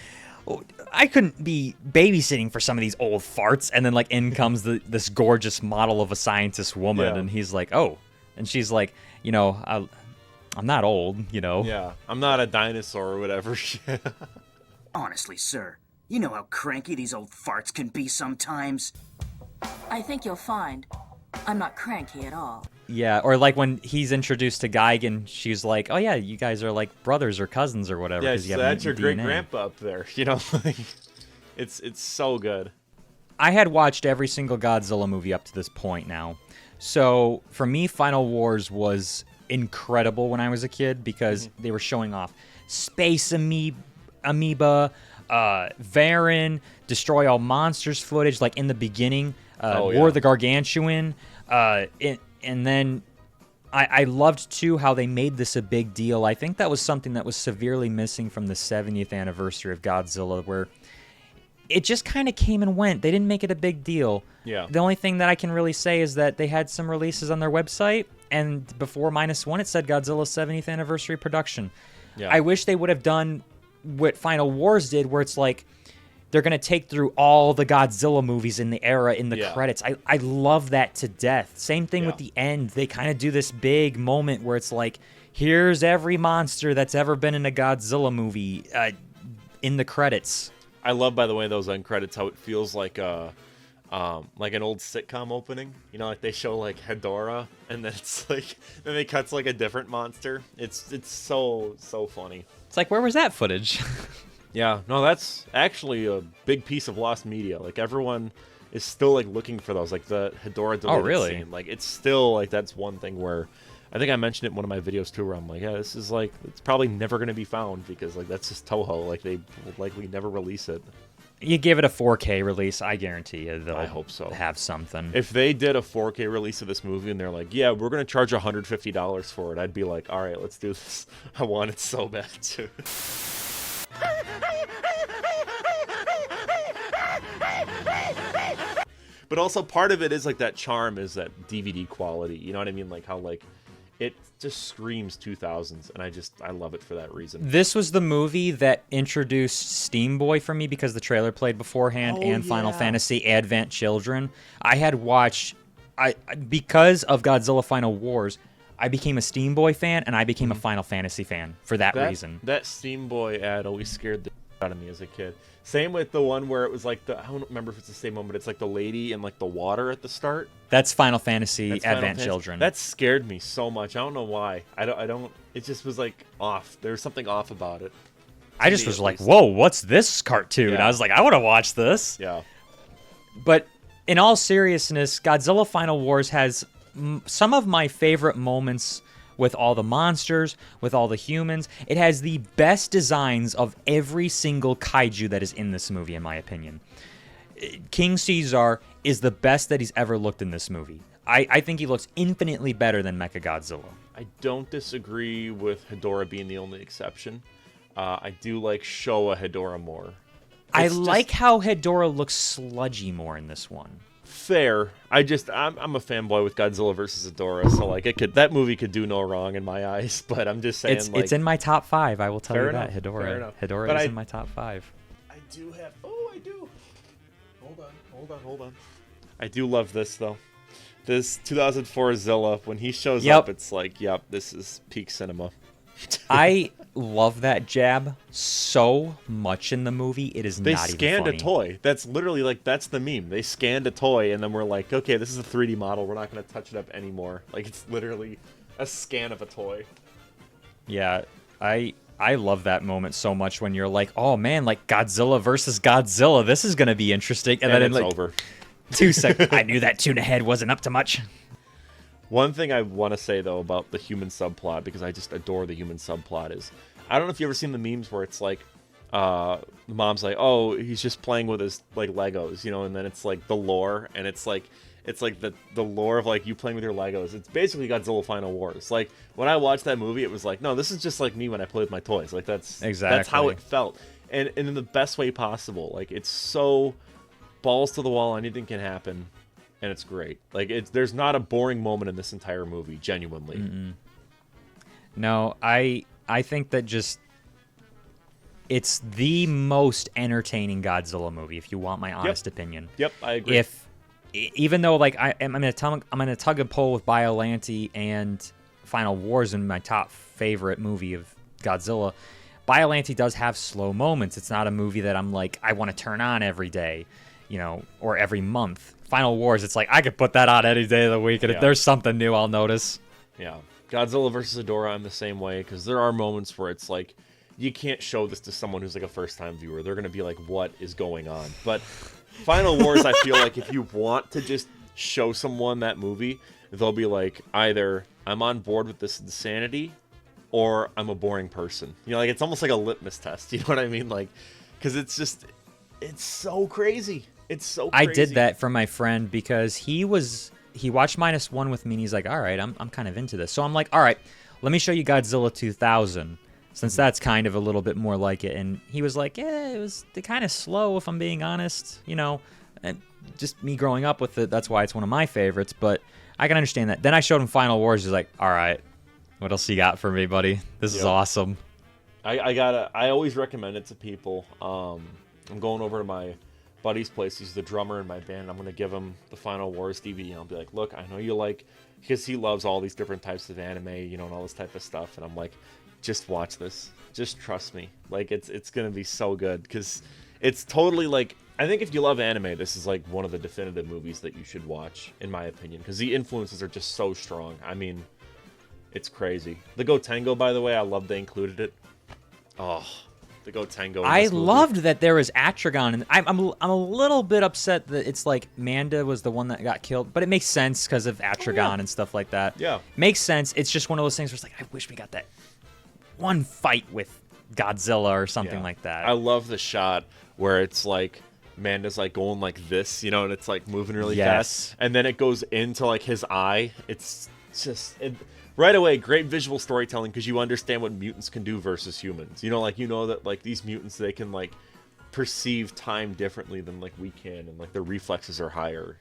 I couldn't be babysitting for some of these old farts. And then, like, in comes this gorgeous model of a scientist woman. And he's like, oh. And she's like, I'm not old, Yeah, I'm not a dinosaur or whatever. Honestly, sir, you know how cranky these old farts can be sometimes. I think you'll find I'm not cranky at all. Yeah, or like when he's introduced to Gigan, she's like, oh yeah, you guys are like brothers or cousins or whatever. Yeah, you so that's your great-grandpa up there, It's so good. I had watched every single Godzilla movie up to this point now. So for me, Final Wars was incredible when I was a kid, because they were showing off Space Amoeba, Varan, Destroy All Monsters footage, like in the beginning, War of the Gargantuan, and then I loved, too, how they made this a big deal. I think that was something that was severely missing from the 70th anniversary of Godzilla, where it just kind of came and went. They didn't make it a big deal. Yeah. The only thing that I can really say is that they had some releases on their website, and before -1, it said Godzilla's 70th anniversary production. Yeah. I wish they would have done what Final Wars did, where it's like, they're going to take through all the Godzilla movies in the era in the credits. I love that to death. Same thing with the end. They kind of do this big moment where it's like, here's every monster that's ever been in a Godzilla movie in the credits. I love, by the way, those end credits, how it feels like an old sitcom opening. Like they show like Hedorah, and then it's like, then they cut to like a different monster. It's so funny. It's like, where was that footage? Yeah, no, that's actually a big piece of lost media. Like, everyone is still, like, looking for those, like, the Hedorah deleted scene. Like, it's still, like, that's one thing where, I think I mentioned it in one of my videos, too, where I'm like, yeah, this is, like, it's probably never going to be found, because, like, that's just Toho. Like, they will likely never release it. You give it a 4K release, I guarantee you they'll I hope so. have something. If they did a 4K release of this movie and they're like, yeah, we're going to charge $150 for it, I'd be like, all right, let's do this. I want it so bad, too. But also part of it is like that charm is that DVD quality. You know what I mean? Like how like it just screams 2000s, and I love it for that reason. This was the movie that introduced Steam Boy for me because the trailer played beforehand, and Final Fantasy Advent Children. I had watched, because of Godzilla Final Wars, I became a Steam Boy fan, and I became a Final Fantasy fan for that reason. That Steam Boy ad always scared the out of me as a kid. Same with the one where it was like I don't remember if it's the same one, but it's like the lady in like the water at the start. That's Final Fantasy Advent Children. That scared me so much. I don't know why. I don't. It just was like off. There was something off about it. I just was like, whoa, what's this cartoon? Yeah. I was like, I want to watch this. Yeah. But in all seriousness, Godzilla Final Wars has some of my favorite moments with all the monsters, with all the humans. It has the best designs of every single kaiju that is in this movie, in my opinion. King Caesar is the best that he's ever looked in this movie. I think he looks infinitely better than Mechagodzilla. I don't disagree with Hedorah being the only exception. I do like Showa Hedorah more. I like how Hedorah looks sludgy more in this one. Fair. I'm a fanboy with Godzilla versus Hedorah, so like that movie could do no wrong in my eyes. But I'm just saying, it's in my top 5. I will tell you that. Fair enough. Hedorah is in my top 5. I do have. Oh, I do. Hold on. I do love this though. This 2004 Zilla, when he shows up, it's like, yep, this is peak cinema. I love that jab so much in the movie. It is not even funny. They scanned a toy. That's literally like, that's the meme. They scanned a toy and then we're like, okay, this is a 3D model. We're not going to touch it up anymore. Like, it's literally a scan of a toy. Yeah, I love that moment so much when you're like, oh man, like Godzilla versus Godzilla. This is going to be interesting. And then it's like, over. 2 seconds. I knew that tuna head wasn't up to much. One thing I want to say, though, about the human subplot, because I just adore the human subplot, is I don't know if you've ever seen the memes where it's like, the mom's like, oh, he's just playing with his, like, Legos, you know, and then it's, like, the lore, and it's like the lore of, like, you playing with your Legos. It's basically Godzilla Final Wars. Like, when I watched that movie, it was like, no, this is just like me when I play with my toys. Like, that's how it felt. And in the best way possible. Like, it's so balls to the wall, anything can happen. And it's great. Like, there's not a boring moment in this entire movie, genuinely. No, I think that it's the most entertaining Godzilla movie, if you want my honest opinion. Yep, I agree. Even though like I'm gonna tug a pull with Biollante and Final Wars in my top favorite movie of Godzilla, Biollante does have slow moments. It's not a movie that I'm like, I want to turn on every day, you know, or every month. Final Wars, it's like, I could put that on any day of the week, and if there's something new, I'll notice. Yeah. Godzilla versus Hedorah, I'm the same way, because there are moments where it's like, you can't show this to someone who's like a first-time viewer. They're going to be like, what is going on? But Final Wars, I feel like if you want to just show someone that movie, they'll be like, either I'm on board with this insanity, or I'm a boring person. You know, like, it's almost like a litmus test, you know what I mean? Like, because it's so crazy. It's so crazy. I did that for my friend because he watched -1 with me, and he's like, all right, I'm kind of into this. So I'm like, all right, let me show you Godzilla 2000, since that's kind of a little bit more like it. And he was like, yeah, it was kind of slow, if I'm being honest. You know, and just me growing up with it, that's why it's one of my favorites, but I can understand that. Then I showed him Final Wars. He's like, all right, what else you got for me, buddy? This is awesome. I always recommend it to people. I'm going over to my buddy's place. He's the drummer in my band. I'm going to give him the Final Wars DVD, and I'll be like, look, I know you like, because he loves all these different types of anime, you know, and all this type of stuff. And I'm like, just watch this. Just trust me. Like, it's going to be so good, because it's totally like, I think if you love anime, this is like one of the definitive movies that you should watch, in my opinion, because the influences are just so strong. I mean, it's crazy. The Gotengo, by the way, I love they included it. Oh, the Gotengo. I loved that there was Atragon, and I'm a little bit upset that it's like Manda was the one that got killed, but it makes sense because of Atragon and stuff like that. Yeah, makes sense. It's just one of those things where it's like, I wish we got that one fight with Godzilla or something like that. I love the shot where it's like Manda's like going like this, and it's like moving really Yes. fast, and then it goes into like his eye. It's just right away great visual storytelling because you understand what mutants can do versus humans. That like these mutants, they can like perceive time differently than like we can, and like their reflexes are higher.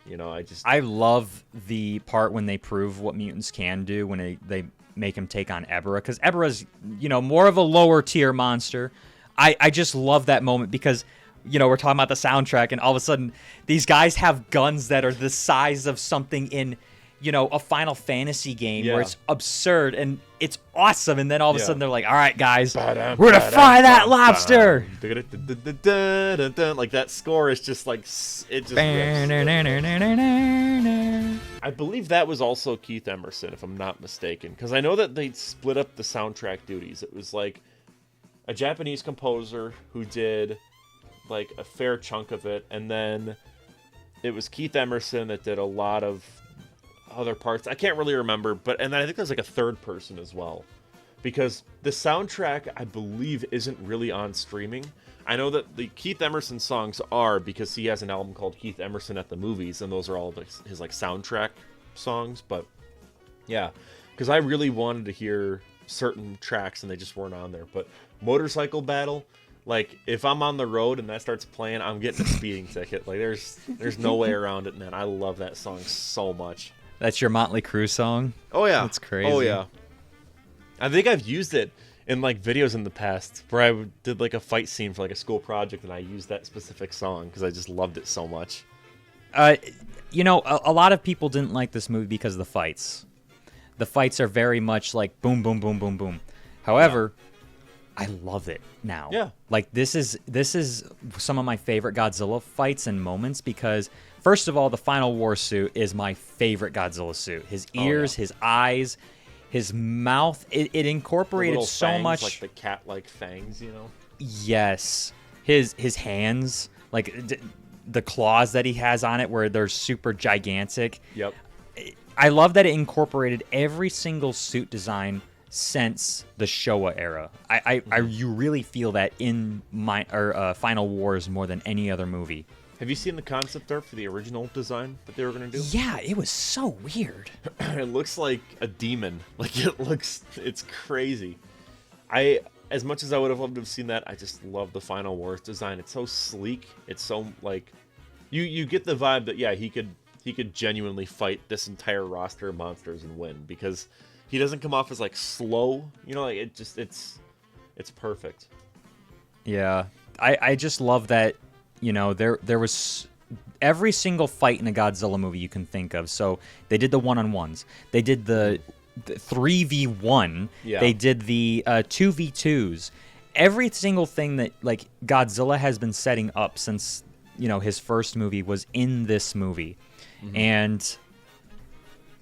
I love the part when they prove what mutants can do when they make him take on Ebera, because Ebera's more of a lower tier monster. I just love that moment because we're talking about the soundtrack, and all of a sudden these guys have guns that are the size of something in a Final Fantasy game where it's absurd and it's awesome, and then all of a sudden they're like, all right guys, we're gonna fry that lobster. Like that score is just like it just rips. I believe that was also Keith Emerson, if I'm not mistaken, because I know that they split up the soundtrack duties. It was like a Japanese composer who did like a fair chunk of it, and then it was Keith Emerson that did a lot of other parts. I can't really remember, and then I think there's like a third person as well, because the soundtrack I believe isn't really on streaming. I know that the Keith Emerson songs are, because he has an album called Keith Emerson at the Movies, and those are all his like soundtrack songs. But yeah, because I really wanted to hear certain tracks and they just weren't on there. But Motorcycle Battle, like if I'm on the road and that starts playing, I'm getting a speeding ticket. Like there's no way around it, man. I love that song so much. That's your Motley Crue song? Oh yeah, that's crazy. Oh yeah, I think I've used it in like videos in the past where I did like a fight scene for like a school project, and I used that specific song because I just loved it so much. A lot of people didn't like this movie because of the fights. The fights are very much like boom, boom, boom, boom, boom. However, I love it now. Yeah. Like this is some of my favorite Godzilla fights and moments because first of all, the Final War suit is my favorite Godzilla suit. His ears, his eyes, his mouth, it incorporated so fangs, much, like the cat-like fangs, Yes. His hands, like the claws that he has on it where they're super gigantic. Yep. I love that it incorporated every single suit design since the Showa era. You really feel that in Final Wars more than any other movie. Have you seen the concept art for the original design that they were going to do? Yeah, it was so weird. It looks like a demon. Like it's crazy. As much as I would have loved to have seen that, I just love the Final Wars design. It's so sleek. It's so like, you get the vibe that he could genuinely fight this entire roster of monsters and win, because he doesn't come off as like slow. It's perfect. Yeah, I just love that. There was every single fight in a Godzilla movie you can think of. So they did the one-on-ones. They did the 3v1. Yeah. They did the 2v2s. Every single thing that like Godzilla has been setting up since his first movie was in this movie, and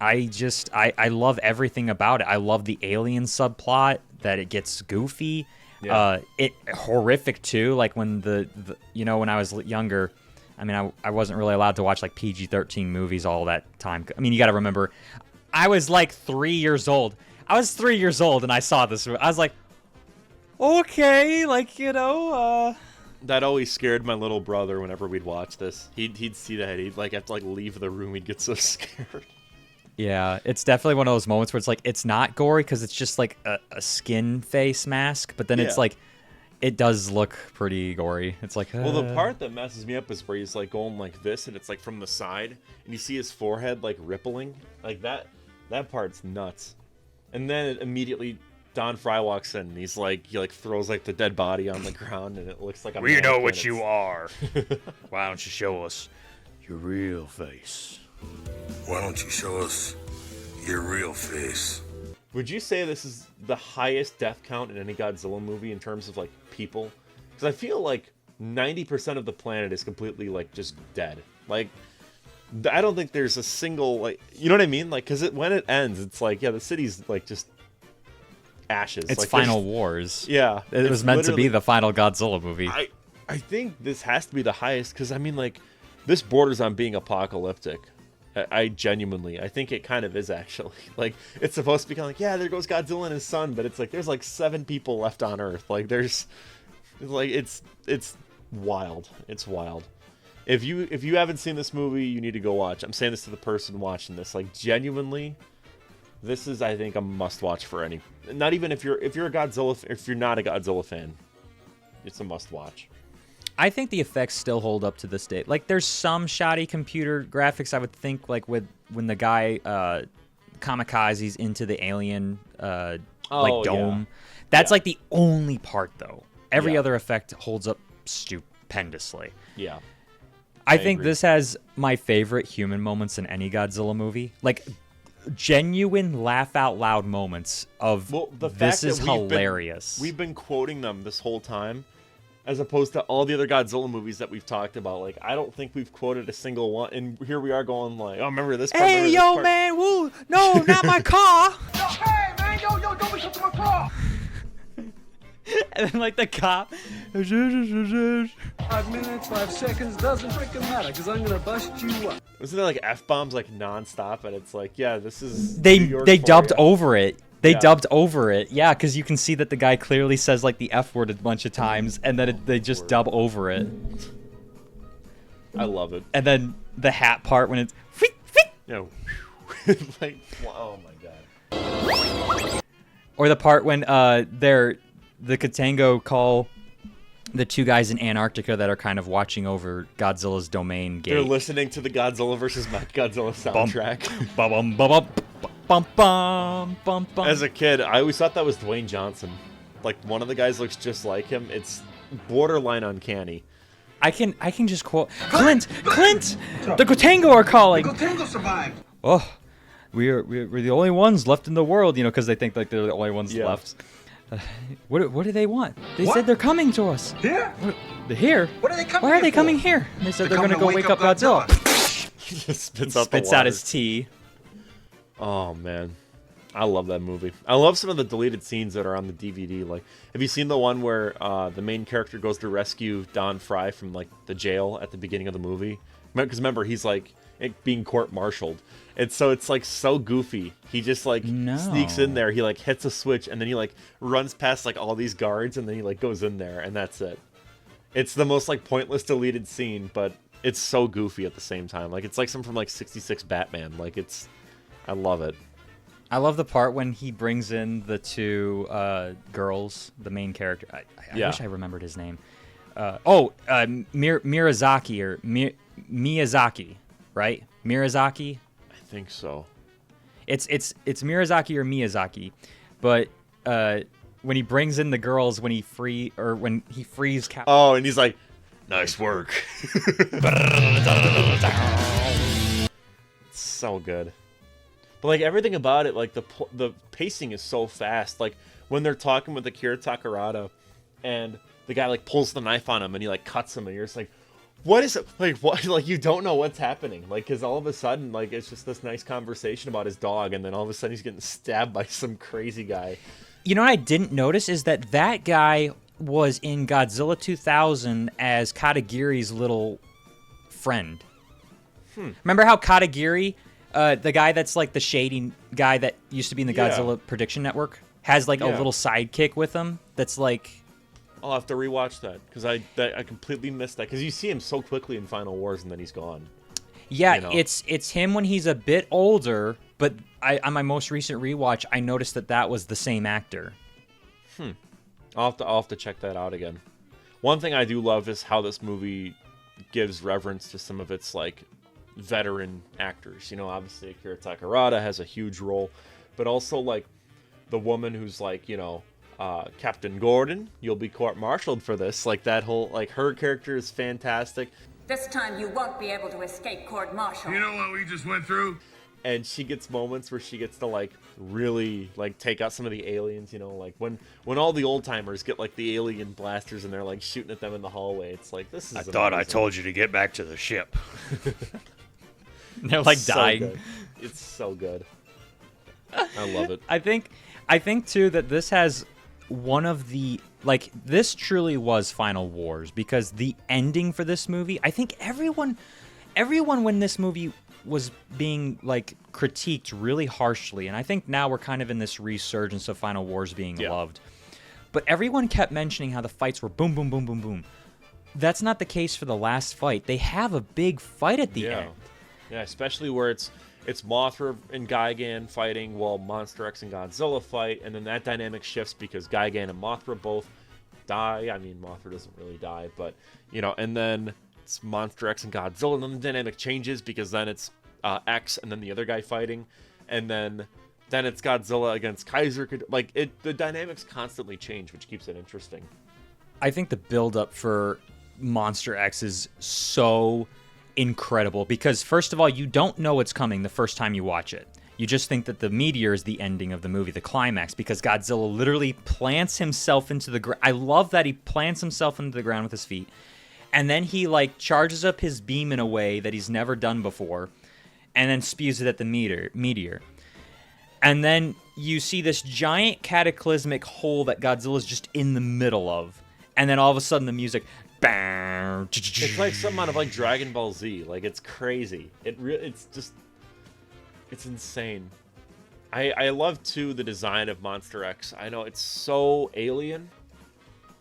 I love everything about it. I love the alien subplot, that it gets goofy. Yeah. It horrific too. Like when when I was younger, I mean, I wasn't really allowed to watch like PG-13 movies all that time. I mean, you got to remember, I was like 3 years old. I was 3 years old and I saw this. I was like, okay, like That always scared my little brother whenever we'd watch this. He'd see that. He'd like have to like leave the room. He'd get so scared. Yeah, it's definitely one of those moments where it's like, it's not gory because it's just like a skin face mask, but then it's like, it does look pretty gory. It's like, well, the part that messes me up is where he's like going like this, and it's like from the side, and you see his forehead like rippling, like that part's nuts. And then immediately Don Fry walks in, and he throws like the dead body on the ground, and it looks like a we know what you are. Why don't you show us your real face? Why don't you show us your real face? Would you say this is the highest death count in any Godzilla movie in terms of like people? Because I feel like 90% of the planet is completely like just dead. Like, I don't think there's a single like, you know what I mean? Like, because when it ends, it's like, the city's like just ashes. It's like, Final Wars. Yeah, it was meant to be the final Godzilla movie. I think this has to be the highest because I mean, like, this borders on being apocalyptic. I genuinely, I think it kind of is actually. Like, it's supposed to be kind of like, there goes Godzilla and his son, but it's like there's like 7 people left on Earth. Like, it's wild. It's wild. If you haven't seen this movie, you need to go watch. I'm saying this to the person watching this. Like, genuinely, this is, I think, a must-watch for any. Not even if you're a Godzilla, if you're not a Godzilla fan, it's a must-watch. I think the effects still hold up to this day. Like, there's some shoddy computer graphics, I would think, like when the guy kamikazes into the alien dome. Yeah. That's like the only part, though. Every other effect holds up stupendously. Yeah. I think agree. this has my favorite human moments in any Godzilla movie. Like, genuine laugh out loud moments of this is hilarious. We've been quoting them this whole time, as opposed to all the other Godzilla movies that we've talked about. Like, I don't think we've quoted a single one, and here we are going like, oh, remember this part? Hey, yo, man, woo! No, not my car! Yo, hey, man, yo, don't be shut to my car! And then, like, the cop... 5 minutes, 5 seconds, doesn't freaking matter, because I'm going to bust you up. Wasn't there, like, F-bombs, like, nonstop? And it's like, yeah, this is New They York dubbed for you. over it. They Yeah. dubbed over it. Yeah, because you can see that the guy clearly says, like, the F word a bunch of times, and then they just dub over it. I love it. And then the hat part when it's... You know, like, oh my god. Or the part when the Katango call the two guys in Antarctica that are kind of watching over Godzilla's domain gate. They're listening to the Godzilla vs. Mechagodzilla soundtrack. Bum, bum, bum, bum, bum, bum. As a kid, I always thought that was Dwayne Johnson. Like, one of the guys looks just like him. It's borderline uncanny. I can just quote Clint. The Katango are calling. Gotengo survived! Oh, we're the only ones left in the world, you know, because they think like they're the only ones Yeah. left. What do they want? They What? said they're coming to us. Here? They're here? What are they coming Why are here they for? coming here? And they said they're Come going to to go wake up Godzilla. Just spits Spits out his tea. Oh man, I love that movie. I love some of the deleted scenes that are on the DVD. Like, have you seen the one where the main character goes to rescue Don Fry from like the jail at the beginning of the movie? Because remember, he's like being court-martialed. It's like so goofy. He just like sneaks in there. He like hits a switch and then he like runs past like all these guards and then he like goes in there and that's it. It's the most like pointless deleted scene, but it's so goofy at the same time. Like, it's like something from like '66 Batman. Like, I love it. I love the part when he brings in the two girls, the main character. I wish I remembered his name. Miyazaki or Miyazaki, right? Miyazaki. I think so. It's Miyazaki or Miyazaki, but when he brings in the girls when he frees Cap. Oh, and he's like, "Nice work." It's so good. But like everything about it, like the pacing is so fast. Like when they're talking with Akira Takarada, and the guy like pulls the knife on him and he like cuts him, and you're just like, "What is it? Like what?" Like you don't know what's happening. Like because all of a sudden, like it's just this nice conversation about his dog, and then all of a sudden he's getting stabbed by some crazy guy. You know what I didn't notice is that guy was in Godzilla 2000 as Katagiri's little friend. Remember how Katagiri, the guy that's like the shady guy that used to be in the Godzilla Prediction Network, has like a little sidekick with him that's like... I'll have to rewatch that because I completely missed that because you see him so quickly in Final Wars and then he's gone. Yeah, you know? it's him when he's a bit older, but on my most recent rewatch, I noticed that was the same actor. I'll have to check that out again. One thing I do love is how this movie gives reverence to some of its like veteran actors. You know, obviously Akira Takarada has a huge role, but also like the woman who's like, you know, Captain Gordon, you'll be court-martialed for this. Like that whole like her character is fantastic. This time you won't be able to escape court-martial. You know what we just went through? And she gets moments where she gets to like really like take out some of the aliens, you know, like when all the old timers get like the alien blasters and they're like shooting at them in the hallway. It's like this is I thought I told you to get back to the ship. They're like so dying. good. It's so good. I love it. I think too that this has one of the like this truly was Final Wars because the ending for this movie, I think everyone when this movie was being like critiqued really harshly, and I think now we're kind of in this resurgence of Final Wars being loved. But everyone kept mentioning how the fights were boom boom boom boom boom. that's not the case for the last fight. They have a big fight at the end. Yeah, especially where it's Mothra and Gigan fighting while Monster X and Godzilla fight, and then that dynamic shifts because Gigan and Mothra both die. I mean, Mothra doesn't really die, but, and then it's Monster X and Godzilla, and then the dynamic changes because then it's X and then the other guy fighting, and then it's Godzilla against Kaiser. The dynamics constantly change, which keeps it interesting. I think the build-up for Monster X is so incredible because, first of all, you don't know what's coming the first time you watch it. You just think that the meteor is the ending of the movie, the climax, because Godzilla literally plants himself into the ground. I love that he plants himself into the ground with his feet, and then he charges up his beam in a way that he's never done before, and then spews it at the meteor. And then you see this giant cataclysmic hole that Godzilla's just in the middle of, and then all of a sudden the music. It's like something out of Dragon Ball Z. It's crazy. It's insane. I love too the design of Monster X. I know it's so alien.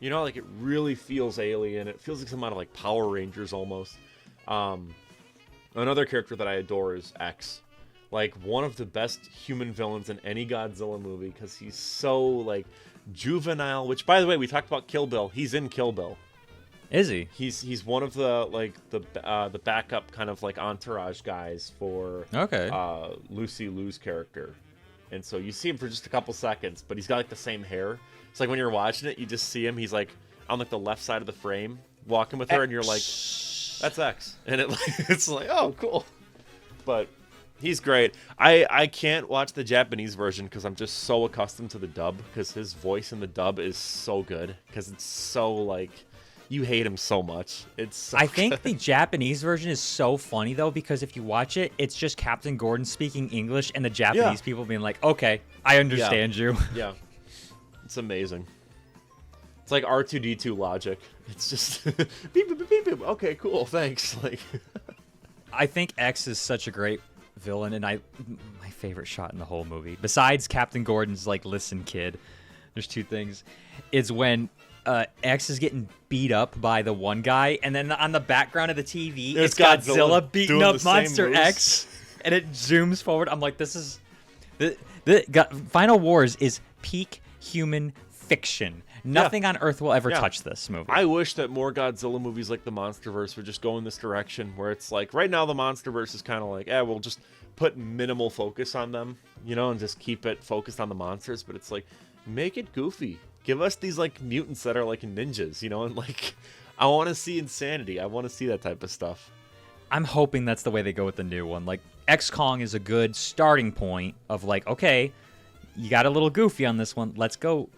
It really feels alien. It feels like some out of Power Rangers almost. Another character that I adore is X. One of the best human villains in any Godzilla movie because he's so juvenile. Which, by the way, we talked about Kill Bill. He's in Kill Bill. Is he? He's one of the the backup kind of entourage guys for Lucy Liu's character, and so you see him for just a couple seconds, but he's got the same hair. It's when you're watching it, you just see him. He's on the left side of the frame, walking with her, and you're that's X, and it's oh cool, but he's great. I can't watch the Japanese version because I'm just so accustomed to the dub because his voice in the dub is so good because it's so you hate him so much. I think the Japanese version is so funny, though, because if you watch it, it's just Captain Gordon speaking English and the Japanese people being okay, I understand you. Yeah. It's amazing. It's like R2-D2 logic. It's just, beep, beep, beep, beep, beep. Okay, cool, thanks. I think X is such a great villain, and my favorite shot in the whole movie, besides Captain Gordon's, listen, kid, there's two things, is when X is getting beat up by the one guy, and then on the background of the TV, it's Godzilla beating up Monster X, and it zooms forward. I'm this is... Final Wars is peak human fiction. Nothing on Earth will ever touch this movie. I wish that more Godzilla movies like the MonsterVerse would just go in this direction, where it's right now the MonsterVerse is kind of we'll just put minimal focus on them, and just keep it focused on the monsters, but it's make it goofy. Give us these mutants that are ninjas, and I want to see insanity. I want to see that type of stuff. I'm hoping that's the way they go with the new one. X-Kong is a good starting point of okay, you got a little goofy on this one. Let's go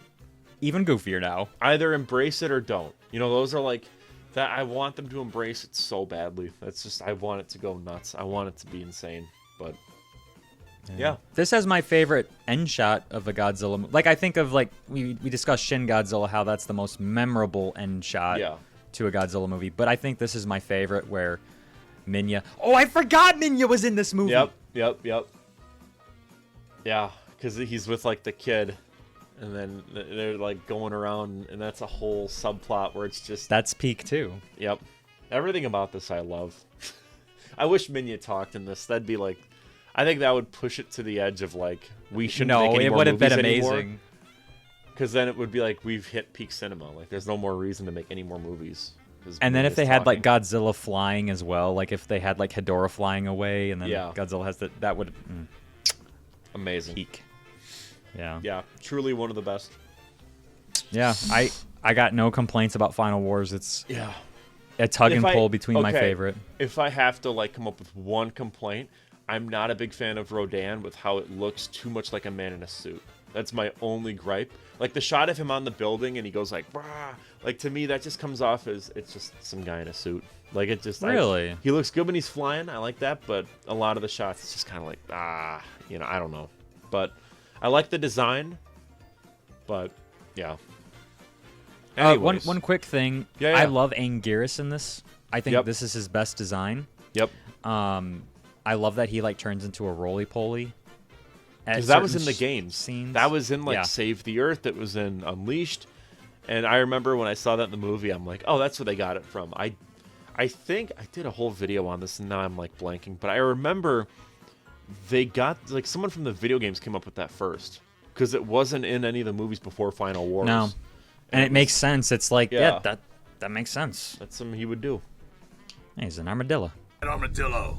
even goofier now. Either embrace it or don't. Those are that. I want them to embrace it so badly. That's just, I want it to go nuts. I want it to be insane, but yeah. This has my favorite end shot of a Godzilla movie. I think of we discussed Shin Godzilla, how that's the most memorable end shot to a Godzilla movie. But I think this is my favorite where Minya... Oh, I forgot Minya was in this movie! Yep. Yeah, because he's with the kid, and then they're going around, and that's a whole subplot where it's just... That's peak too. Yep. Everything about this I love. I wish Minya talked in this. That'd be I think that would push it to the edge of we shouldn't make any more movies anymore. No, it would have been amazing. Because then it would be we've hit peak cinema. There's no more reason to make any more movies. And then if they had Godzilla flying as well, if they had Hedorah flying away, and then Godzilla has that would amazing. Peak. Yeah. Yeah, truly one of the best. Yeah, I got no complaints about Final Wars. It's a tug and pull between my favorite. If I have to come up with one complaint, I'm not a big fan of Rodan with how it looks too much like a man in a suit. That's my only gripe. The shot of him on the building and he goes brah, to me that just comes off as it's just some guy in a suit. It just really. He looks good when he's flying. I like that, but a lot of the shots it's just kind of I don't know. But I like the design. But yeah. One quick thing. Yeah. I love Anguirus in this. I think this is his best design. Yep. I love that he turns into a roly-poly. Because that was in the games. Scenes. That was in Save the Earth. That was in Unleashed. And I remember when I saw that in the movie, I'm like, oh, that's where they got it from. I think I did a whole video on this, and now I'm like blanking, but I remember they got, like, someone from the video games came up with that first, because it wasn't in any of the movies before Final Wars. No, and it makes sense. It's like, yeah, that makes sense. That's something he would do. Hey, he's an armadillo. An armadillo.